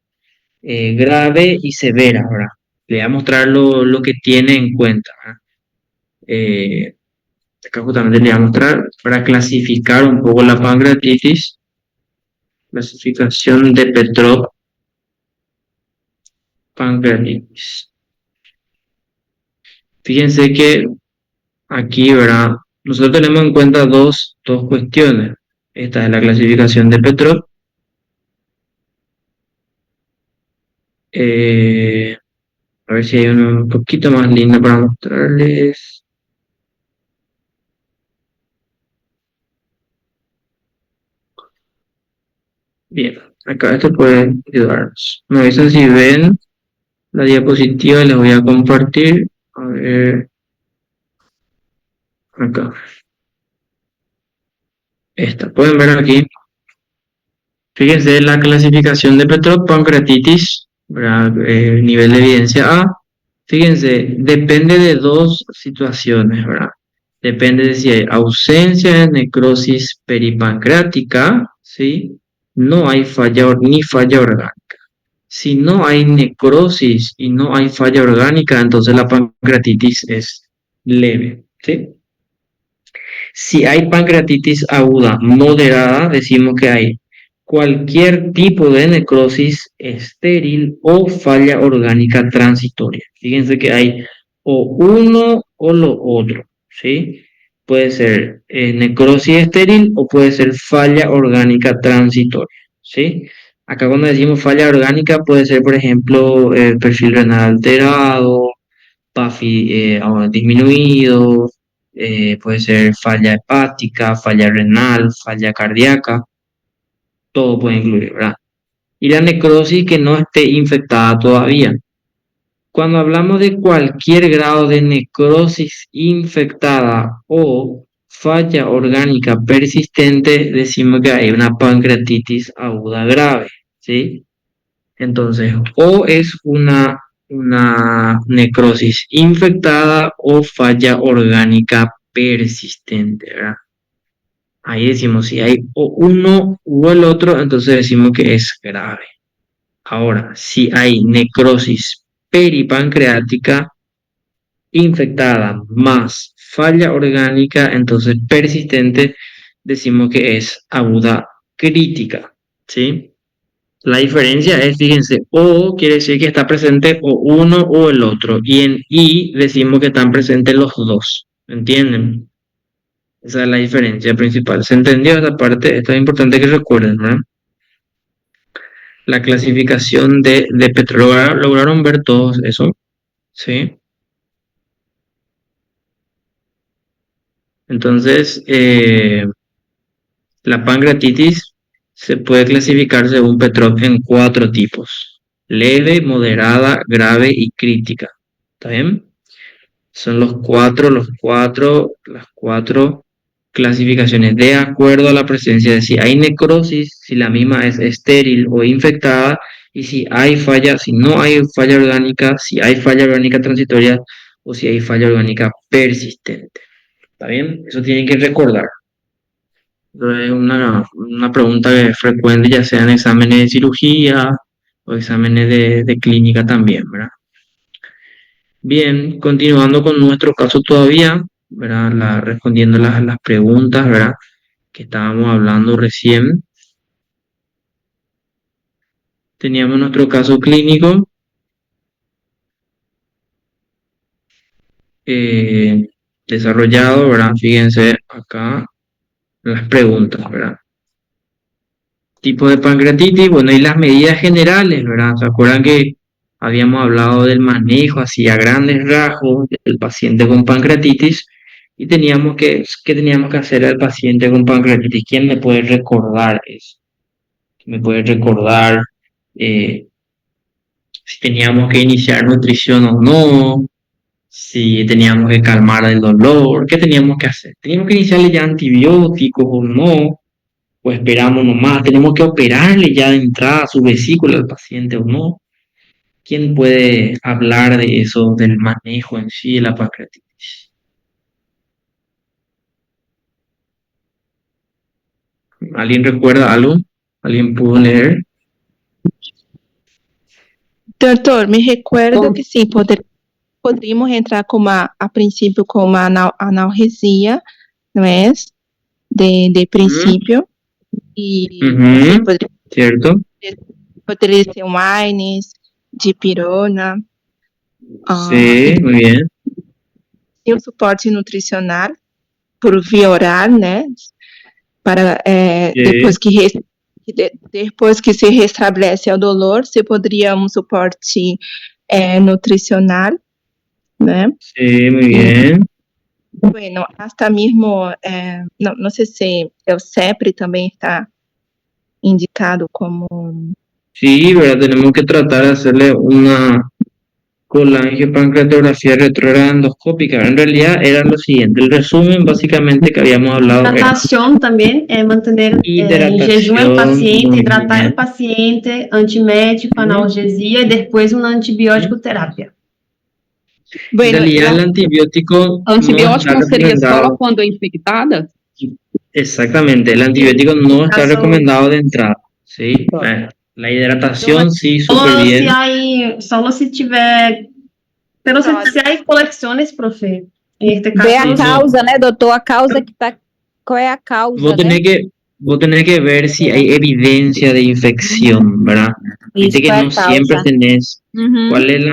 grave y severa, ¿verdad? Le voy a mostrar lo que tiene en cuenta, ¿verdad? Acá justamente le voy a mostrar para clasificar un poco la pancreatitis, clasificación de Petrov, pancreatitis. Fíjense que aquí, ¿verdad? Nosotros tenemos en cuenta dos cuestiones. Esta es la clasificación de Petrov. A ver si hay una un poquito más linda para mostrarles. Bien, acá esto puede ayudarnos. Me avisan si ven la diapositiva, les voy a compartir. A ver, acá. esta. Pueden ver aquí. Fíjense la clasificación de pancreatitis, ¿verdad? Nivel de evidencia A. Fíjense, depende de dos situaciones, ¿verdad? Depende de si hay ausencia de necrosis peripancreática, ¿sí? No hay falla ni falla orgánica. Si no hay necrosis y no hay falla orgánica, entonces la pancreatitis es leve, ¿sí? Si hay pancreatitis aguda moderada, decimos que hay cualquier tipo de necrosis estéril o falla orgánica transitoria. Fíjense que hay o uno o lo otro, ¿sí? Puede ser necrosis estéril o puede ser falla orgánica transitoria, ¿sí? Acá cuando decimos falla orgánica puede ser, por ejemplo, perfil renal alterado, PAFI disminuido, puede ser falla hepática, falla renal, falla cardíaca, todo puede incluir, ¿verdad? Y la necrosis que no esté infectada todavía. Cuando hablamos de cualquier grado de necrosis infectada o falla orgánica persistente, decimos que hay una pancreatitis aguda grave, ¿sí? Entonces, o es una necrosis infectada o falla orgánica persistente, ¿verdad? Ahí decimos si hay o uno u el otro, entonces decimos que es grave. Ahora, si hay necrosis peripancreática infectada más falla orgánica, entonces persistente, decimos que es aguda crítica, ¿sí? La diferencia es, fíjense, o quiere decir que está presente o uno o el otro, y en I decimos que están presentes los dos, ¿entienden? Esa es la diferencia principal. ¿Se entendió esta parte? Esto es importante que recuerden, ¿verdad? La clasificación de Petro. ¿Lograron ver todos eso? ¿Sí? Entonces, la pancreatitis se puede clasificar según Petrov en 4 tipos: leve, moderada, grave y crítica. ¿Está bien? Son las cuatro clasificaciones de acuerdo a la presencia de si hay necrosis, si la misma es estéril o infectada, y si hay falla, si no hay falla orgánica, si hay falla orgánica transitoria o si hay falla orgánica persistente. ¿Está bien? Eso tienen que recordar. Es una pregunta que es frecuente, ya sea en exámenes de cirugía o exámenes de clínica también, ¿verdad? Bien, continuando con nuestro caso todavía, ¿verdad? Respondiendo las preguntas, ¿verdad? Que estábamos hablando recién. Teníamos nuestro caso clínico. Desarrollado, ¿verdad? Fíjense acá las preguntas, ¿verdad? Tipo de pancreatitis, bueno, y las medidas generales, ¿verdad? ¿Se acuerdan que habíamos hablado del manejo así a grandes rasgos del paciente con pancreatitis? Y teníamos ¿qué teníamos que hacer al paciente con pancreatitis? ¿Quién me puede recordar eso? ¿Me puede recordar si teníamos que iniciar nutrición o no? Si teníamos que calmar el dolor, ¿qué teníamos que hacer? ¿Teníamos que iniciarle ya antibióticos o no? ¿O esperamos nomás? ¿Tenemos que operarle ya de entrada a su vesícula al paciente o no? ¿Quién puede hablar de eso, del manejo en sí de la pancreatitis? ¿Alguien recuerda algo? ¿Alguien pudo leer? Doutor, me recuerdo que sim, poderíamos entrar a princípio com uma analgesia, não é? De princípio. E assim, Certo. poderia ser um AINES, dipirona. Sim, muito bem. E o suporte nutricional por via oral, né? Para depois que se restabelece o dolor, se poderia um suporte nutricional, né? Sim, muito bem. Bueno, hasta mesmo, não sei se o CEPRE também está indicado como... Sí, ¿verdad? Tenemos que tratar de hacerle colangiopancreatografía retrógrada endoscópica. En realidad era lo siguiente, el resumen básicamente que habíamos hablado era Hidratación también, mantener en jejum el hidratación paciente, muy hidratar el bien. paciente, antimédico, analgesia y después una antibiótico terapia. En Bueno, realidad el la- antibiótico no Antibiótico está não seria só recomendado. quando é infectada? Exactamente, el antibiótico no está Caso- recomendado de entrada, ¿sí? La hidratación sí, súper Solo bien. si hay, solo si tiver, pero si hay colecciones, profe, en este Ver a caso, causa, né, doutor? A causa que tá. Qual é a causa, Vos tenés né? que, vos tenés que ver si hay evidencia de infección, ¿verdad? Viste Isso, que qual é no a siempre causa? tenés. Uhum. ¿Cuál es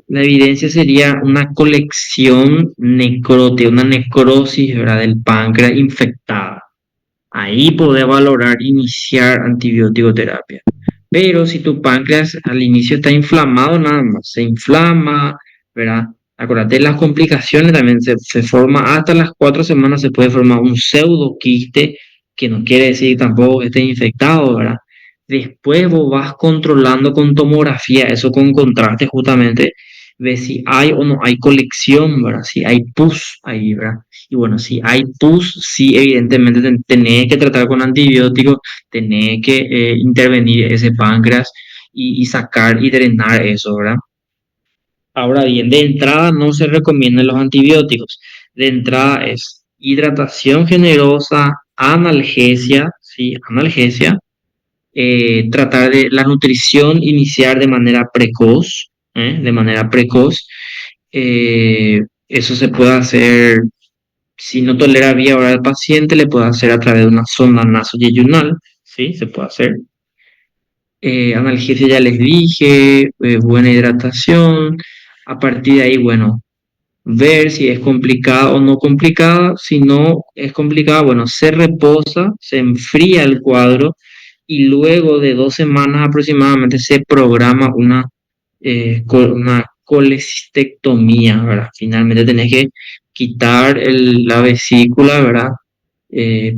la evidencia? Sería una colección necrótica, una necrosis, ¿verdad? Del páncreas infectada. Ahí podés valorar iniciar antibiótico terapia. Pero si tu páncreas al inicio está inflamado, nada más, se inflama, ¿verdad? Acuérdate, las complicaciones también se forma hasta las 4 semanas, se puede formar un pseudoquiste, que no quiere decir tampoco que esté infectado, ¿verdad? Después vos vas controlando con tomografía, eso con contraste justamente, ves si hay o no hay colección, ¿verdad? Si hay pus ahí, ¿verdad? Y bueno, si hay pus, sí, evidentemente tenés que tratar con antibióticos, tenés que intervenir ese páncreas y sacar y drenar eso, ¿verdad? Ahora bien, de entrada no se recomiendan los antibióticos. De entrada es hidratación generosa, analgesia, ¿sí? Analgesia. Tratar de la nutrición iniciar de manera precoz, ¿eh? De manera precoz. Eso se puede hacer, si no tolera vía oral al paciente, le puede hacer a través de una sonda nasoyeyunal, ¿sí? Se puede hacer. Analgesia ya les dije, buena hidratación. A partir de ahí, bueno, ver si es complicada o no complicada. Si no es complicada, bueno, se reposa, se enfría el cuadro y luego de 2 semanas aproximadamente se programa una colecistectomía, ¿verdad? Finalmente tenés que quitar la vesícula, ¿verdad?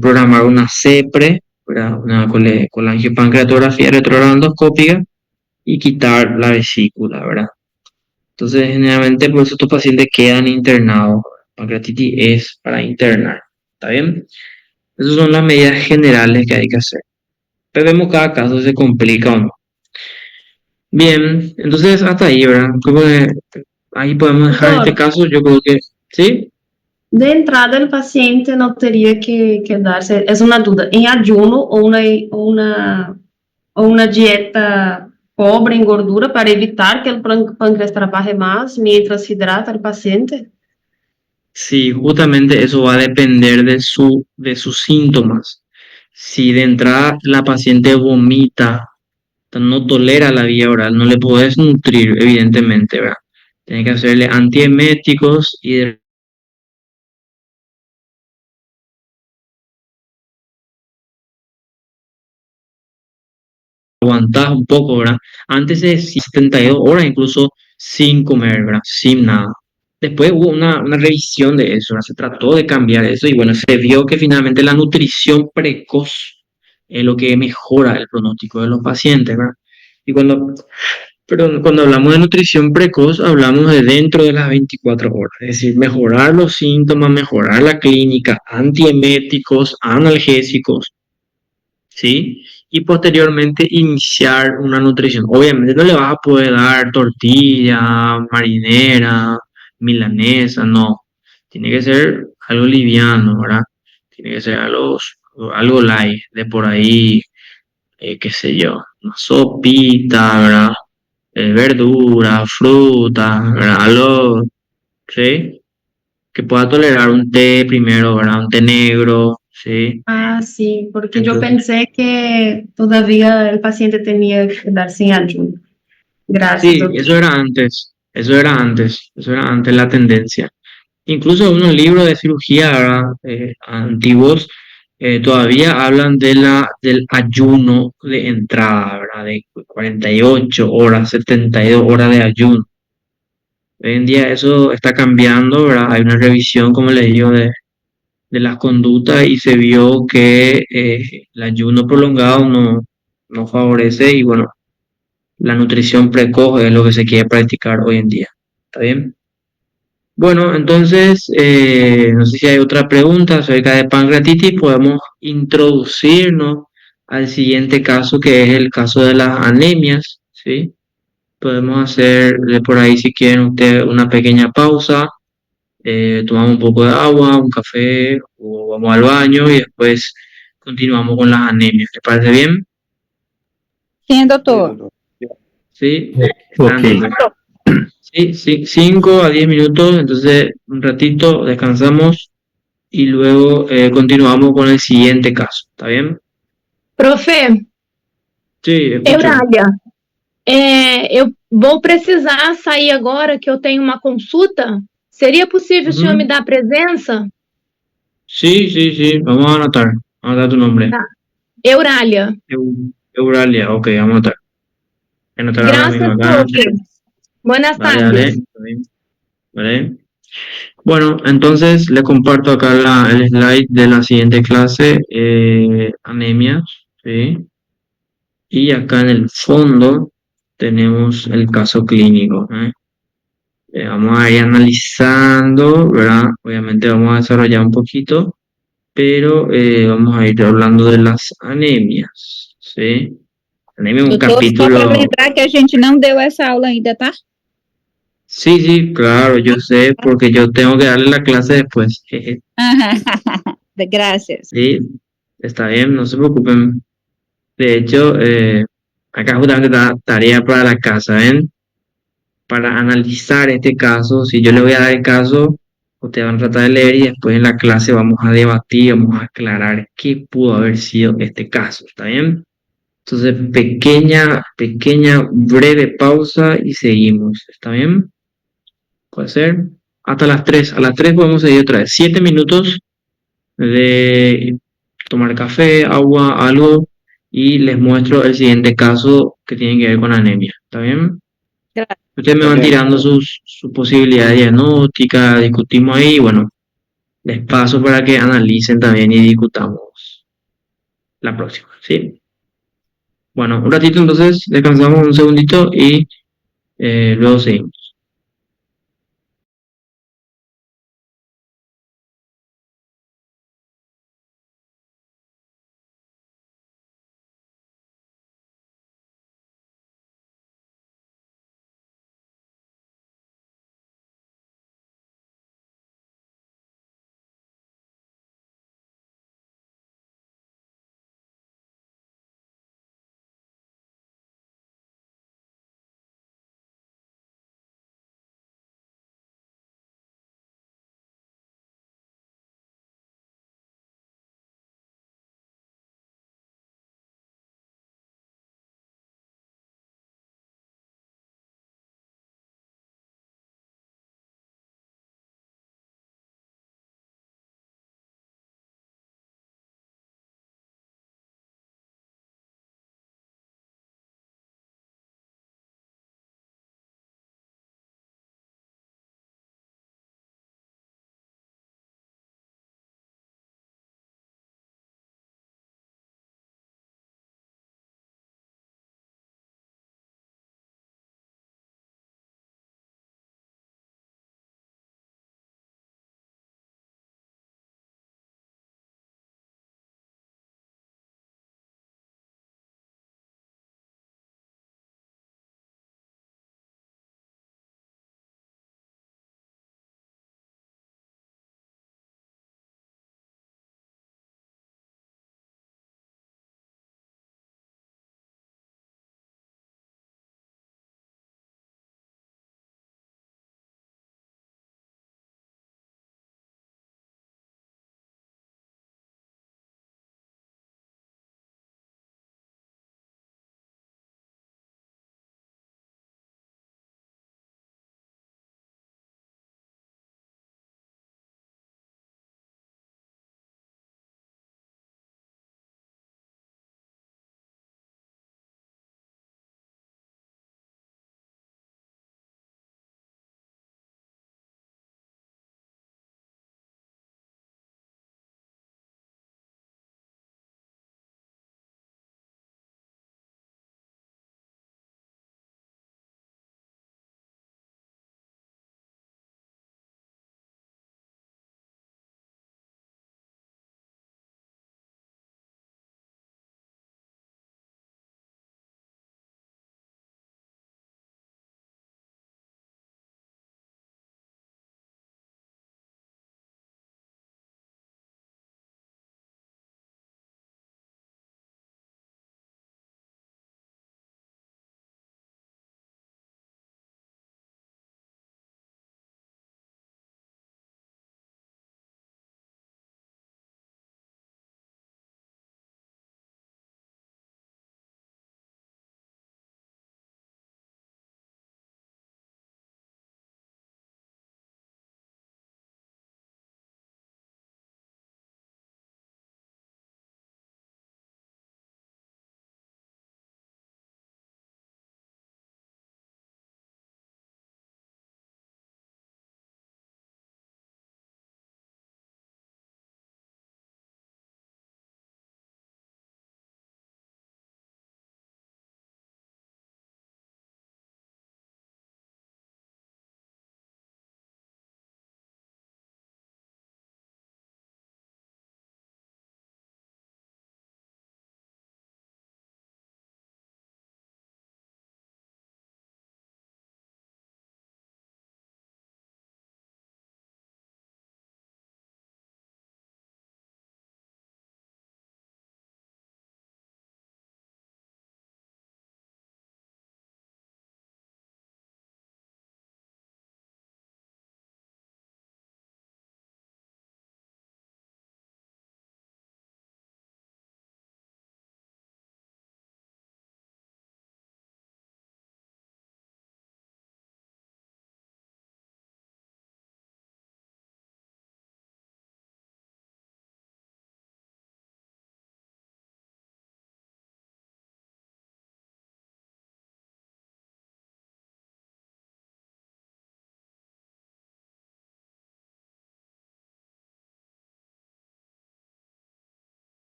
Programar una CEPRE, ¿verdad? Una colangiopancreatografía retroendoscópica y quitar la vesícula, ¿verdad? Entonces, generalmente por eso estos pacientes quedan internados. Pancreatitis es para internar, ¿está bien? Esas son las medidas generales que hay que hacer. Pero vemos cada caso si se complica o no. Bien, entonces hasta ahí, ¿verdad? Creo que ahí podemos dejar este Doctor. caso. Yo creo que, ¿sí? de entrada el paciente no teria que darse, es una duda, en ayuno o una dieta pobre en gordura para evitar que el páncreas trabaje más mientras se hidrata el paciente. Sí, justamente eso va a depender de sus síntomas. Si de entrada la paciente vomita, no tolera la vía oral, no le podés nutrir, evidentemente, ¿verdad? Tienes que hacerle antieméticos y aguantás un poco, ¿verdad? Antes de 72 horas, incluso sin comer, ¿verdad? Sin nada. Después hubo una revisión de eso, ¿verdad? Se trató de cambiar eso y bueno, se vio que finalmente la nutrición precoz es lo que mejora el pronóstico de los pacientes, ¿verdad? Y cuando hablamos de nutrición precoz, hablamos de dentro de las 24 horas, es decir, mejorar los síntomas, mejorar la clínica, antieméticos, analgésicos, ¿sí? Y posteriormente iniciar una nutrición. Obviamente no le vas a poder dar tortilla, marinera, milanesa, no. Tiene que ser algo liviano, ¿verdad? Tiene que ser algo light, de por ahí, qué sé yo, una sopita, ¿verdad? Verdura, fruta, ¿verdad? Algo, ¿sí? Que pueda tolerar un té primero, ¿verdad? Un té negro, ¿sí? Ah, sí, porque yo Entonces, pensé que todavía el paciente tenía que dar sin ayuno. Gracias, sí, doctor. eso era antes la tendencia. Incluso unos libros de cirugía, ¿verdad? Antiguos todavía hablan del ayuno de entrada, ¿verdad? De 48 horas, 72 horas de ayuno. Hoy en día eso está cambiando, ¿verdad? Hay una revisión, como les digo, de las conductas y se vio que el ayuno prolongado no favorece y bueno, la nutrición precoz es lo que se quiere practicar hoy en día. ¿Está bien? Bueno, entonces, no sé si hay otra pregunta acerca de pancreatitis. Podemos introducirnos al siguiente caso, que es el caso de las anemias, ¿sí? Podemos hacer por ahí, si quieren ustedes, una pequeña pausa, tomamos un poco de agua, un café, o vamos al baño y después continuamos con las anemias. ¿Les parece bien? Sim, doutor. Sí. Ok. Entonces, sí, sí, 5 a 10 minutos, entonces un ratito descansamos y luego continuamos con el siguiente caso. ¿Está bien? Profe, Sí, escucho. Eurália, eu vou precisar sair agora que eu tenho uma consulta. Seria possível o senhor me Ujú. dar presença? Sí, sí, sí, vamos a anotar. Vamos a anotar tu nombre. Tá. Eurália. Euralia, ok, vamos a anotar. Anotar ahora mismo Graças, acá. profe. Buenas Dale, dale. tardes. Está bien, vale. Bueno, entonces le comparto acá el slide de la siguiente clase, anemias, ¿sí? Y acá en el fondo tenemos el caso clínico, ¿eh? Vamos a ir analizando, ¿verdad? Obviamente vamos a desarrollar un poquito, pero vamos a ir hablando de las anemias, ¿sí? Anemia es un Doutor, só para capítulo. lembrar que a gente não deu essa aula ainda, tá? Sí, sí, claro, yo sé, porque yo tengo que darle la clase después. Jeje. Graças. Sí, está bien, no se preocupen. De hecho, acá justamente está tarea para la casa, ¿ven? Para analizar este caso, si yo le voy a dar el caso, ustedes van a tratar de leer y después en la clase vamos a debatir, vamos a aclarar qué pudo haber sido este caso, ¿está bien? Entonces, pequeña, breve pausa y seguimos, ¿está bien? Puede ser hasta las 3. A las 3 podemos seguir otra vez. 7 minutos de tomar café, agua, algo, y les muestro el siguiente caso que tiene que ver con anemia, ¿está bien? Ustedes me Está van bien. tirando sus posibilidades diagnósticas, discutimos ahí, bueno, les paso para que analicen también y discutamos la próxima, ¿sí? Bueno, un ratito entonces, descansamos un segundito y luego seguimos.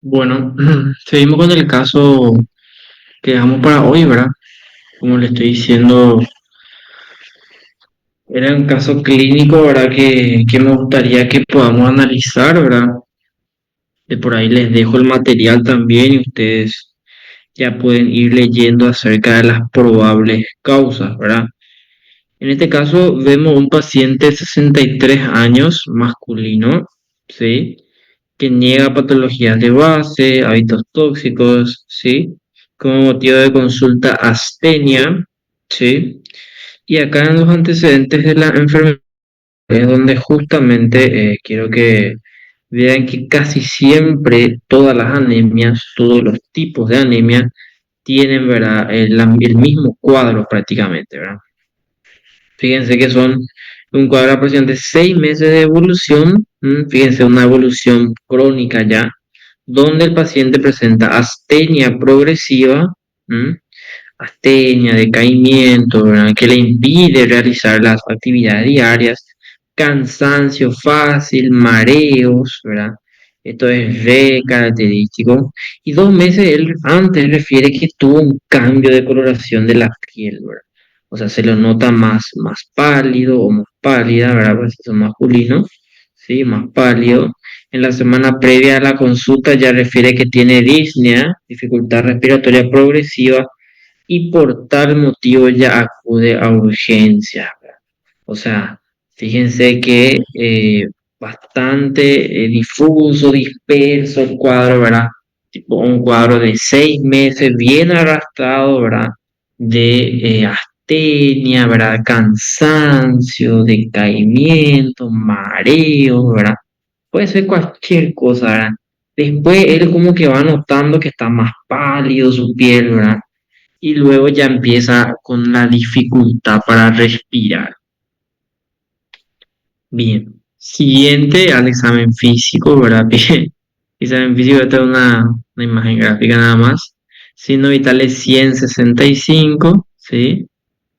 Bueno, seguimos con el caso que dejamos para hoy, ¿verdad? Como le estoy diciendo, era un caso clínico, ¿verdad? Que me gustaría que podamos analizar, ¿verdad? De por ahí les dejo el material también y ustedes ya pueden ir leyendo acerca de las probables causas, ¿verdad? En este caso vemos un paciente de 63 años, masculino, ¿sí? Que niega patologías de base, hábitos tóxicos, ¿sí? Como motivo de consulta astenia, ¿sí? Y acá en los antecedentes de la enfermedad es donde justamente quiero que vean que casi siempre todas las anemias, todos los tipos de anemia tienen, ¿verdad? El mismo cuadro prácticamente, ¿verdad? Fíjense que son un cuadro aproximadamente de 6 meses de evolución, fíjense, una evolución crónica ya, donde el paciente presenta astenia progresiva, astenia, decaimiento, ¿verdad? Que le impide realizar las actividades diarias, cansancio fácil, mareos, ¿verdad? Esto es re característico. Y 2 meses él antes refiere que tuvo un cambio de coloración de la piel, ¿verdad? O sea, se lo nota más pálido o más pálida, ¿verdad? Pues es masculino, ¿sí? Más pálido. En la semana previa a la consulta ya refiere que tiene disnea, dificultad respiratoria progresiva, y por tal motivo ya acude a urgencias, ¿verdad? O sea, fíjense que bastante difuso, disperso el cuadro, ¿verdad? Tipo un cuadro de 6 meses bien arrastrado, ¿verdad? De astenia, ¿verdad? Cansancio, decaimiento, mareo, ¿verdad? Puede ser cualquier cosa, ¿verdad? Después él como que va notando que está más pálido su piel, ¿verdad? Y luego ya empieza con la dificultad para respirar. Bien, siguiente al examen físico, ¿verdad? Bien, examen físico, esta es una imagen gráfica nada más. Signos vitales 165, ¿sí?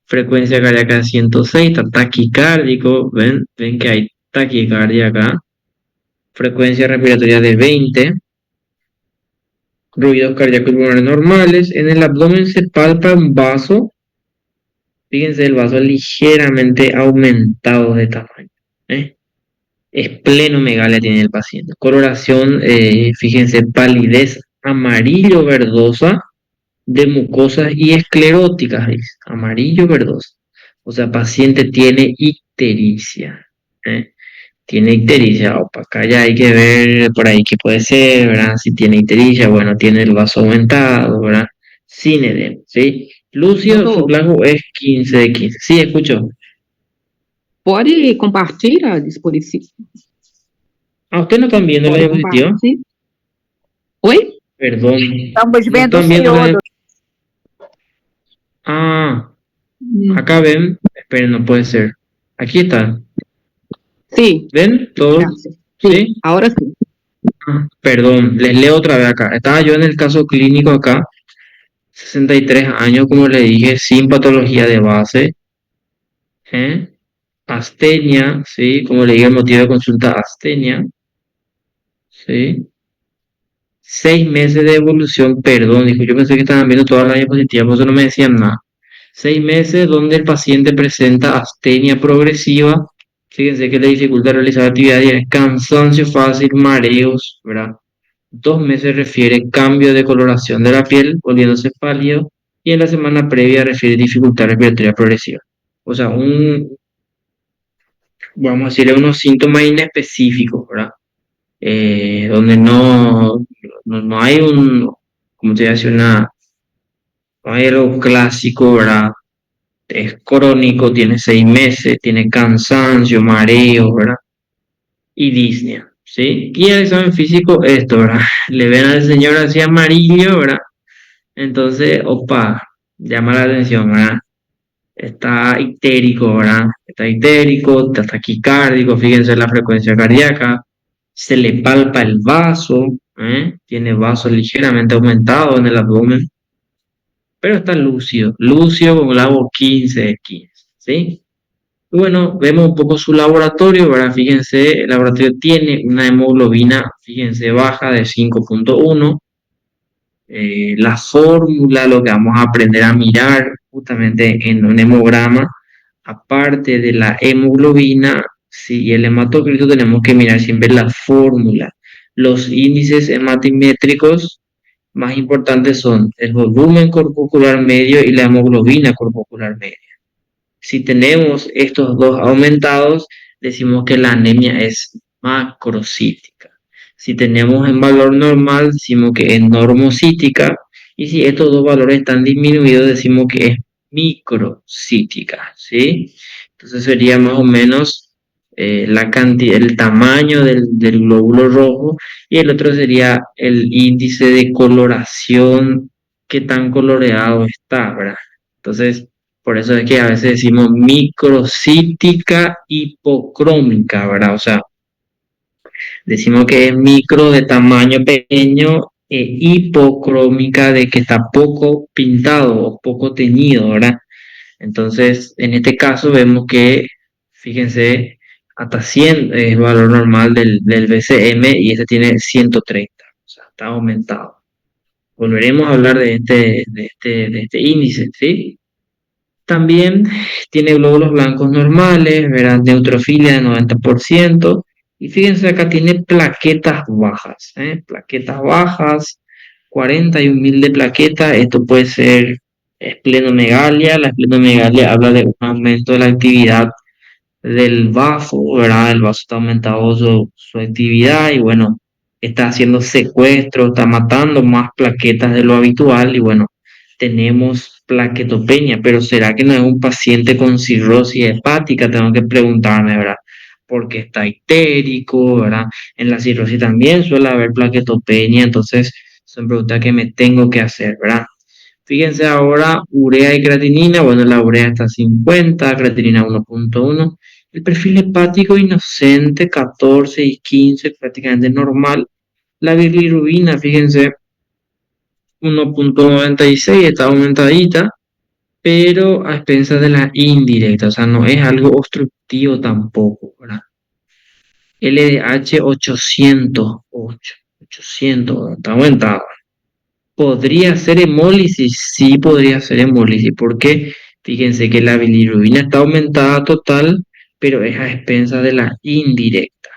Frecuencia cardíaca 106, está taquicárdico, ven que hay taquicardia acá. Frecuencia respiratoria de 20, ruidos cardíacos pulmonares normales. En el abdomen se palpa un vaso. Fíjense, el vaso ligeramente aumentado de tamaño, ¿eh? Esplenomegalia tiene el paciente. Coloración, fíjense, palidez amarillo verdosa de mucosas y escleróticas, dice, amarillo verdosa. O sea, paciente tiene ictericia, ¿eh? Tiene ictericia, opa, acá ya hay que ver por ahí qué puede ser, ¿verdad? Si tiene ictericia, bueno, tiene el vaso aumentado, ¿verdad? Sin edema, ¿sí? Lúcido, su Doutor, blanco es 15 de 15. Sí, escucho. pode compartilhar a disposição? Ah, ¿usted no están viendo la Pode diapositiva? compartilhar? Oi? Perdón. Estamos ¿No vendo o están viendo senhor. Ah, acá ven. Esperen, no puede ser. Aquí está. Sim, ¿Ven? ¿Todo? graças. Sim, ¿Sí? agora sim. Ah, perdón, les leo otra vez acá. Estaba yo en el caso clínico acá. 63 años, como le dije, sin patología de base. ¿Eh? Astenia, ¿sí? Como le dije, el motivo de consulta, astenia. ¿Sí? 6 meses de evolución, perdón, dijo, yo pensé que estaban viendo todas las diapositivas, por eso no me decían nada. 6 meses donde el paciente presenta astenia progresiva, fíjense que le dificulta realizar actividad diaria, cansancio fácil, mareos, ¿verdad? 2 meses refiere cambio de coloración de la piel, volviéndose pálido, y en la semana previa refiere dificultad respiratoria progresiva. O sea, vamos a decirle unos síntomas inespecíficos, ¿verdad? Donde no hay como te decía, no hay algo clásico, ¿verdad? Es crónico, tiene 6 meses, tiene cansancio, mareo, ¿verdad? Y disnea, ¿sí? Y el examen físico, esto, ¿verdad? Le ven al señor así amarillo, ¿verdad? Entonces, opa, llama la atención, ¿verdad? Está ictérico, ¿verdad? Está ictérico, está taquicárdico, fíjense la frecuencia cardíaca, se le palpa el vaso, ¿eh? Tiene vaso ligeramente aumentado en el abdomen, pero está lúcido con la voz 15 de 15, ¿sí? Y bueno, vemos un poco su laboratorio, ¿verdad? Fíjense, el laboratorio tiene una hemoglobina, fíjense, baja de 5.1. La fórmula, lo que vamos a aprender a mirar justamente en un hemograma, aparte de la hemoglobina, sí, y el hematocrito, tenemos que mirar siempre la fórmula. Los índices hematimétricos más importantes son el volumen corpuscular medio y la hemoglobina corpuscular media. Si tenemos estos dos aumentados, decimos que la anemia es macrocítica. Si tenemos en valor normal, decimos que es normocítica. Y si estos dos valores están disminuidos, decimos que es microcítica, ¿sí? Entonces sería más o menos la cantidad, el tamaño del glóbulo rojo, y el otro sería el índice de coloración, qué tan coloreado está, ¿verdad? Entonces, por eso es que a veces decimos microcítica hipocrómica, ¿verdad? O sea, decimos que es micro de tamaño pequeño e hipocrómica de que está poco pintado o poco teñido, ¿verdad? Entonces, en este caso vemos que, fíjense, hasta 100 es el valor normal del BCM y este tiene 130, o sea, está aumentado. Volveremos a hablar de este índice, ¿sí? También tiene glóbulos blancos normales, ¿verdad? Neutrofilia de 90%. Y fíjense, acá tiene plaquetas bajas, plaquetas bajas, 41.000 de plaquetas. Esto puede ser esplenomegalia. La esplenomegalia habla de un aumento de la actividad del vaso, ¿verdad? El vaso está aumentando su actividad y bueno, está haciendo secuestro, está matando más plaquetas de lo habitual y bueno, tenemos plaquetopenia, pero ¿será que no es un paciente con cirrosis hepática? Tengo que preguntarme, ¿verdad? Porque está histérico, ¿verdad? En la cirrosis también suele haber plaquetopenia, entonces son preguntas que me tengo que hacer, ¿verdad? Fíjense ahora, urea y creatinina. Bueno, la urea está a 50, creatinina 1.1. El perfil hepático inocente, 14 y 15, prácticamente normal. La bilirrubina, fíjense, 1.96, está aumentadita, pero a expensas de la indirecta, o sea, no es algo obstructivo tampoco, ¿verdad? LDH 808, 800, está aumentado. ¿Podría ser hemólisis? Sí, podría ser hemólisis, porque fíjense que la bilirrubina está aumentada total, pero es a expensas de la indirecta.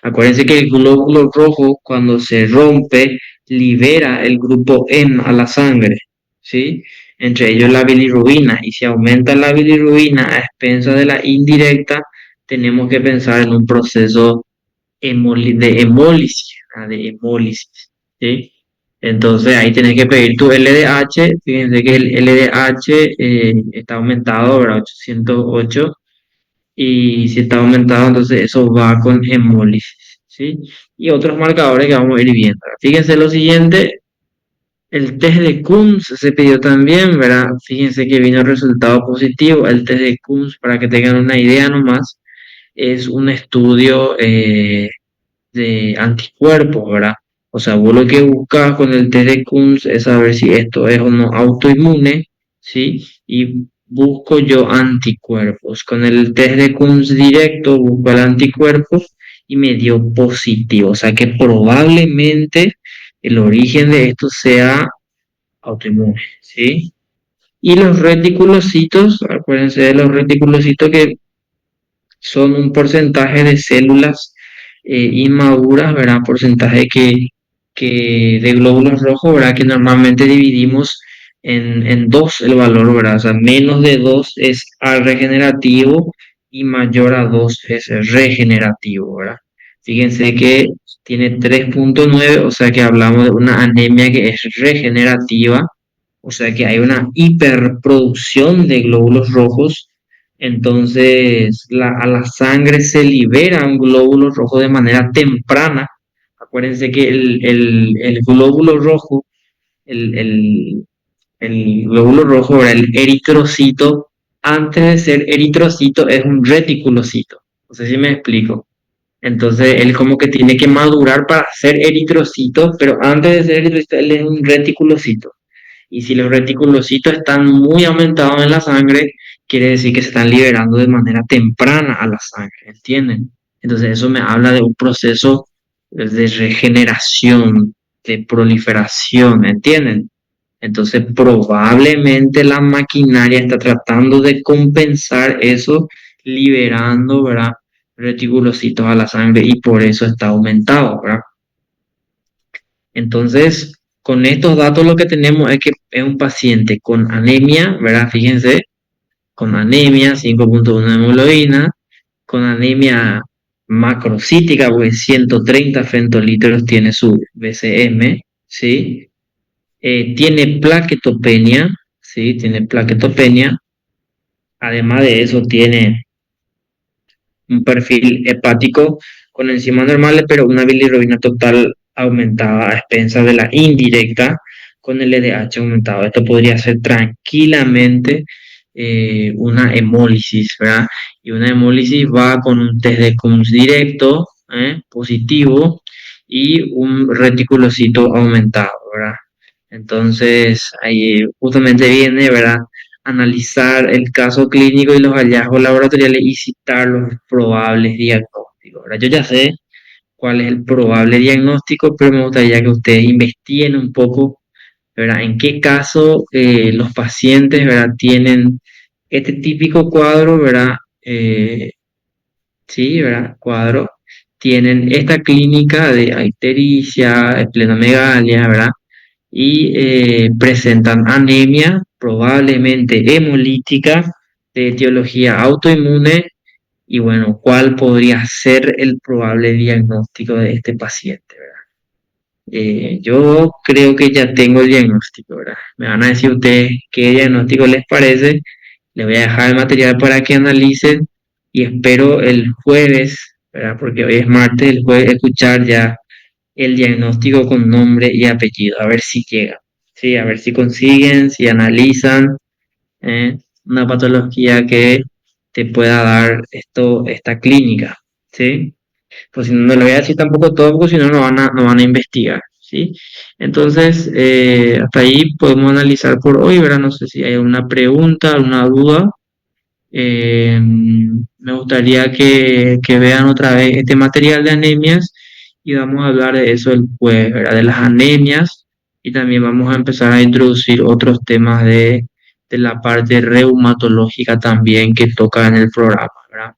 Acuérdense que el glóbulo rojo, cuando se rompe, libera el grupo M a la sangre, ¿sí? Entre ellos la bilirrubina, y si aumenta la bilirrubina a expensas de la indirecta, tenemos que pensar en un proceso de hemólisis, ¿sí? Entonces ahí tienes que pedir tu LDH. Fíjense que el LDH está aumentado, ¿verdad? 808. Y si está aumentado, entonces eso va con hemólisis, ¿sí? Y otros marcadores que vamos a ir viendo. Fíjense lo siguiente, el test de Kunz se pidió también, ¿verdad? Fíjense que vino el resultado positivo. El test de Kunz, para que tengan una idea nomás, es un estudio de anticuerpos, ¿verdad? O sea, vos lo que buscas con el test de Kunz es saber si esto es o no autoinmune, ¿sí? Y busco yo anticuerpos. Con el test de Kunz directo busco el anticuerpo y me dio positivo. O sea que probablemente el origen de esto sea autoinmune, ¿sí? Y los reticulocitos, acuérdense de los reticulocitos que son un porcentaje de células inmaduras, ¿verdad? Porcentaje de glóbulos rojos, ¿verdad? Que normalmente dividimos en dos el valor, ¿verdad? O sea, menos de 2 es A regenerativo y mayor a 2 es regenerativo, ¿verdad? Fíjense que tiene 3.9, o sea que hablamos de una anemia que es regenerativa, o sea que hay una hiperproducción de glóbulos rojos. Entonces a la sangre se libera un glóbulo rojo de manera temprana. Acuérdense que el glóbulo rojo, el, el, el glóbulo rojo, ¿verdad? El eritrocito, antes de ser eritrocito es un reticulocito. No sé si me explico. Entonces él como que tiene que madurar para ser eritrocito, pero antes de ser eritrocito él es un reticulocito. Y si los reticulocitos están muy aumentados en la sangre, quiere decir que se están liberando de manera temprana a la sangre, ¿entienden? Entonces eso me habla de un proceso de regeneración, de proliferación, ¿entienden? Entonces probablemente la maquinaria está tratando de compensar eso, liberando, ¿verdad? Reticulocitos a la sangre y por eso está aumentado, ¿verdad? Entonces, con estos datos lo que tenemos es que es un paciente con anemia, ¿verdad? Fíjense, con anemia, 5.1 de hemoglobina, con anemia macrocítica, porque 130 femtolitros tiene su BCM, ¿sí? Tiene plaquetopenia, ¿sí? Tiene plaquetopenia. Además de eso, tiene un perfil hepático con enzimas normales, pero una bilirrubina total aumentada a expensas de la indirecta con el LDH aumentado. Esto podría ser tranquilamente una hemólisis, ¿verdad? Y una hemólisis va con un test de Coombs directo, positivo, y un reticulocito aumentado, ¿verdad? Entonces, ahí justamente viene, ¿verdad? Analizar el caso clínico y los hallazgos laboratoriales y citar los probables diagnósticos, ¿verdad? Yo ya sé cuál es el probable diagnóstico, pero me gustaría que ustedes investiguen un poco, ¿verdad? En qué caso los pacientes, ¿verdad? Tienen este típico cuadro, ¿verdad? Sí, ¿verdad? Cuadro. Tienen esta clínica de ictericia, esplenomegalia, ¿verdad? Y presentan anemia, probablemente hemolítica, de etiología autoinmune. Y bueno, ¿cuál podría ser el probable diagnóstico de este paciente, ¿verdad? Yo creo que ya tengo el diagnóstico, ¿verdad? Me van a decir ustedes qué diagnóstico les parece. Les voy a dejar el material para que analicen y espero el jueves, ¿verdad? Porque hoy es martes, el jueves escuchar ya el diagnóstico con nombre y apellido, a ver si llega, ¿sí? A ver si consiguen, si analizan una patología que te pueda dar esta clínica, ¿sí? Pues si no, no le voy a decir tampoco todo, porque si no, no van a investigar, ¿sí? Entonces, hasta ahí podemos analizar por hoy, ¿verdad? No sé si hay alguna pregunta, alguna duda. Me gustaría que vean otra vez este material de anemias y vamos a hablar de eso el jueves, ¿verdad? De las anemias y también vamos a empezar a introducir otros temas de la parte reumatológica también que toca en el programa, ¿verdad?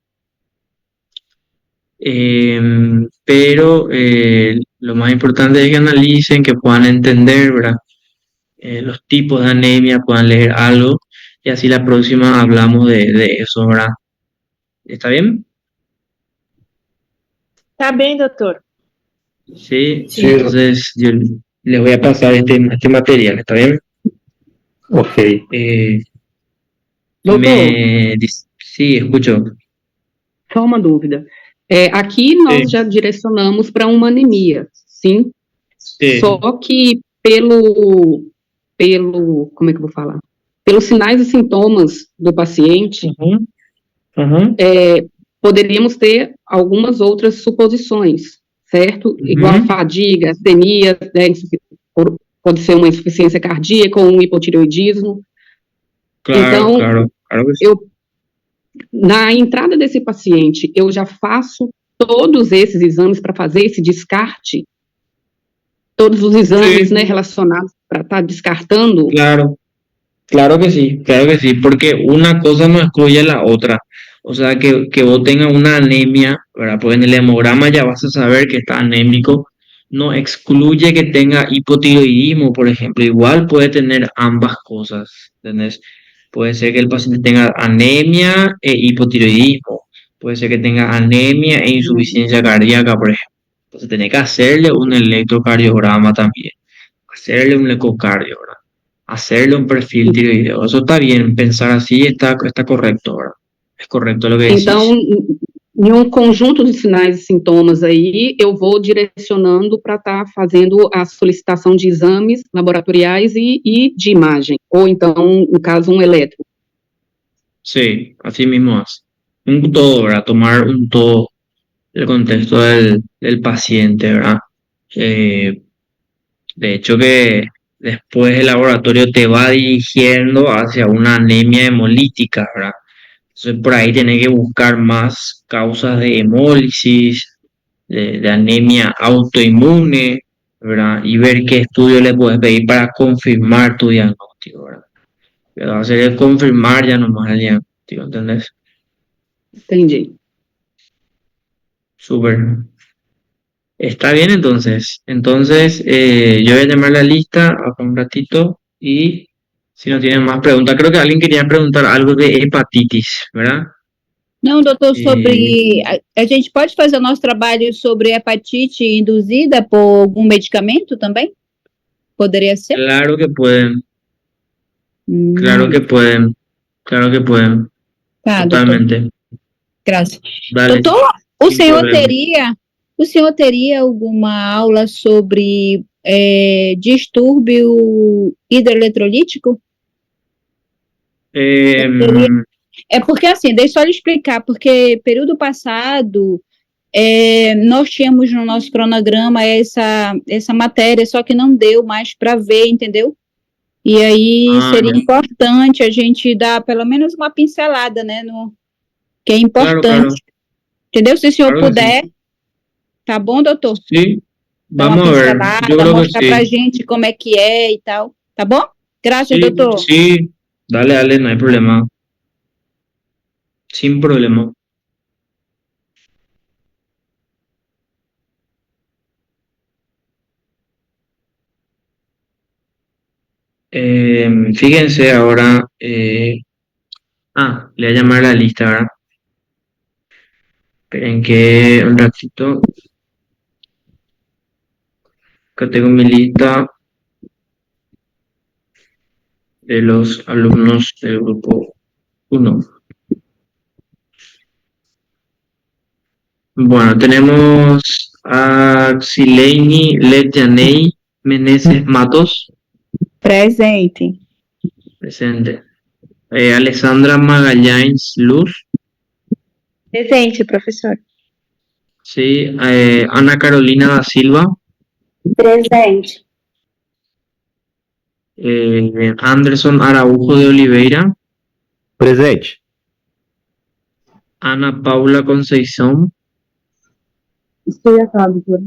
Pero lo más importante es que analicen, que puedan entender, ¿verdad? Los tipos de anemia, puedan leer algo y así la próxima hablamos de eso, ¿verdad? ¿Está bien? Tá bem, doutor. Sí, Sí, entonces yo les voy a pasar este material, ¿está bien? ok. Doutor, Sí, escucho. só uma dúvida. Aqui nós já direcionamos para uma anemia, sim? Sí. Só que pelo, como é que eu vou falar? Pelos sinais e sintomas do paciente, Ujú, ujú, poderíamos ter algumas outras suposições, certo? Igual ujú. fadiga, astenia, né, pode ser uma insuficiência cardíaca ou um hipotireoidismo. Claro, Então, claro, claro que sí. Na entrada desse paciente, eu já faço todos esses exames para fazer esse descarte, todos os exames, Sí. né, relacionados para estar descartando. Claro, claro que sí, porque una cosa no excluye la otra. O sea, que vos tengas una anemia, ¿verdad? Porque en el hemograma ya vas a saber que está anémico, no excluye que tenga hipotiroidismo, por ejemplo. Igual puede tener ambas cosas, ¿entendés? Puede ser que el paciente tenga anemia e hipotiroidismo. Puede ser que tenga anemia e insuficiencia cardíaca, por ejemplo. Entonces, tenés que hacerle un electrocardiograma también, hacerle un ecocardio, ¿verdad? Hacerle un perfil tiroideo. Eso está bien, pensar así está correcto, ¿verdad? Es correcto lo que decís. Então, em um conjunto de sinais e sintomas aí, eu vou direcionando para estar fazendo a solicitação de exames laboratoriais e de imagem, ou então, no caso, um eletro. Sí, así mismo es. Un todo, ¿verdad? Tomar un todo el contexto del paciente, ¿verdad? De hecho después el laboratorio te va dirigiendo hacia una anemia hemolítica, ¿verdad? Entonces por ahí tenés que buscar más causas de hemólisis, de anemia autoinmune, ¿verdad? Y ver qué estudio le puedes pedir para confirmar tu diagnóstico, ¿verdad? Pero va a ser el confirmar ya nomás el diagnóstico, ¿entendés? Entendi. Súper. Está bien entonces. Entonces, yo voy a llamar la lista acá un ratito y si no tienen más preguntas, creo que alguien quería preguntar algo de hepatitis, ¿verdad? Não, doutor, sobre. A gente pode fazer o nosso trabalho sobre hepatite induzida por algum medicamento também? Poderia ser? Claro que pueden, claro que pueden, claro que pueden. Tá, Totalmente. doutor. Graças. Dale. Doutor, o Sem senhor problema. teria alguma aula sobre distúrbio hidroeletrolítico? É porque, assim, deixa eu só lhe explicar, porque período passado nós tínhamos no nosso cronograma essa matéria, só que não deu mais para ver, entendeu? E aí seria importante a gente dar pelo menos uma pincelada, né, que é importante. Claro. Entendeu? Se o senhor Claro que puder, tá bom, doutor? Sí, Dar uma vamos a ver. pincelada, Yo creo que mostrar pra sí. gente como é que é e tal, tá bom? Graças, Sí, doutor. sí. Dale, no hay problema. Sin problema. Fíjense ahora. Le voy a llamar a la lista, ¿verdad? Esperen que un ratito. Acá tengo mi lista de los alumnos del grupo 1. Bueno, tenemos a Xileini Letjanei Meneses Matos, Presente. presente. Alessandra Magalhães Luz, Presente, professor. sí. Ana Carolina da Silva, Presente. Anderson Araújo de Oliveira, Presente. Ana Paula Conceição, Estou acá, doutora.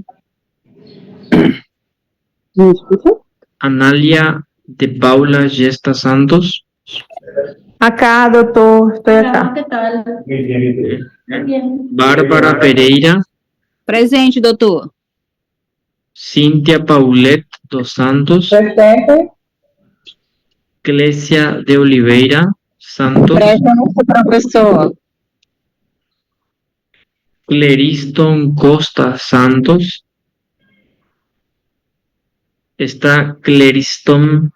Me escuta? Anália de Paula Gesta Santos, Acá, doutor. Estou acá. Bárbara Pereira, Presente, doutor. Cíntia Paulette dos Santos, Presente. Clécia de Oliveira Santos, Presente, professor. Cleriston Costa Santos. Está Cleriston.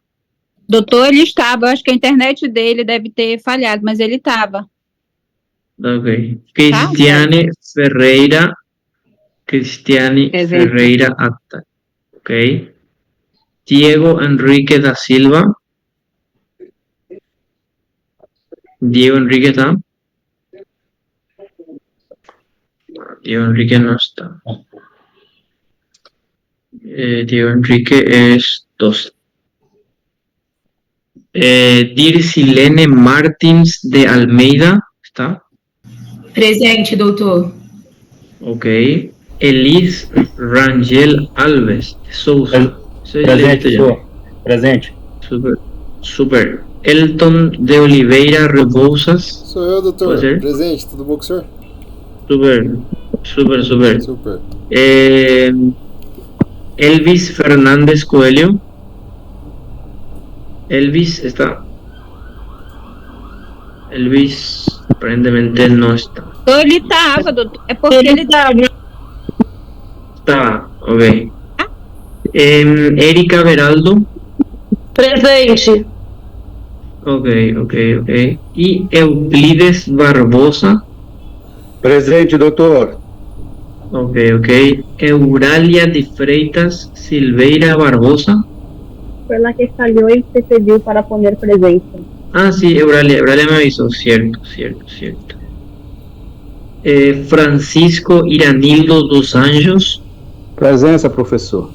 Doutor, ele estava, eu acho que a internet dele deve ter falhado, mas ele estava. Ok. Cristiane Ferreira. Cristiane Presente. Ferreira Atta. Ok. Diego Enrique da Silva. Diego Enrique está. Diego Enrique no está. Diego Enrique es 12. Dircilene Martins de Almeida. ¿Está? Presente, doutor. Ok. Elis Rangel Alves de Souza. Presente, senhor. Presente. Super. Elton de Oliveira Rebouças. Sou eu, doutor. Pode ser? Presente, tudo bom com o senhor? Super. Super. Elvis Fernández Coelho. Elvis está. Elvis aparentemente no está. Então ele estava, doutor. É porque ele estava. Está, ok. Erika Beraldo. Presente. Ok. Y Euclides Barbosa. Presente, doutor. Ok. Euralia de Freitas Silveira Barbosa. Foi lá que falhou e você pediu para poner presente. Sí, Euralia me avisó, cierto. Francisco Iranildo dos Anjos. Presença, professor.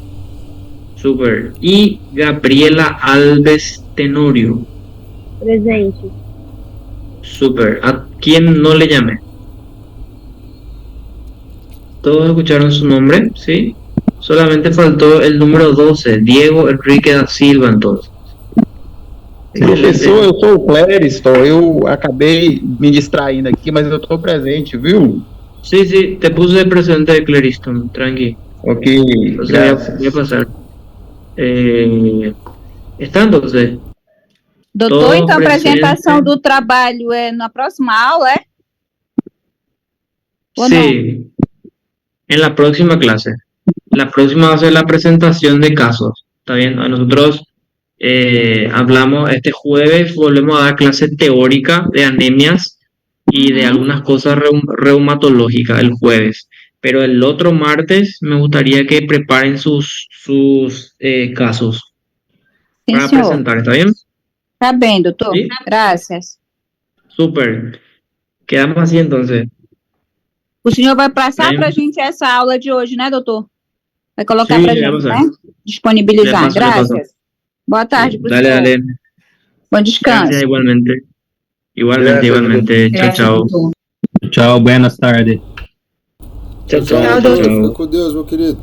Super. Y Gabriela Alves Tenorio. Presente. Super. ¿A quién no le llamé? ¿Todos escucharon su nombre? ¿Sí? Solamente faltó el número 12, Diego Enrique da Silva, entonces. Professor, eu sou o Clériston, eu acabei me distraindo aqui, mas eu estou presente, viu? Sí, sí, te puse presente, Clériston, tranqui. Ok, Entonces graças. voy a pasar. Está entonces. Doutor, Todo então a apresentação presente. do trabalho é na próxima aula, é? ¿O Sí, en la próxima clase. La próxima va a ser la presentación de casos. ¿Está bien? Nosotros hablamos este jueves, volvemos a dar clase teórica de anemias y de algunas cosas reumatológicas el jueves. Pero el otro martes me gustaría que preparen sus casos Sim, para senhor. presentar. ¿Está bien? Tá bem, doutor. Sí. Graças. Súper. Quedamos así entonces. O senhor vai passar Bem. para a gente essa aula de hoje, né, doutor? Vai colocar Sim, para a já gente, passar. né? Disponibilizar. Já passo, já passo. Graças. Boa tarde, pro Dale, senhor. dale. Bom descanso. Gracias igualmente. Igualmente, Gracias, igualmente. Chao, Graças, chao. doutor. Tchau, buenas tardes. Chao, Tchau, chao. doutor. Chao. Fica com Deus, meu querido.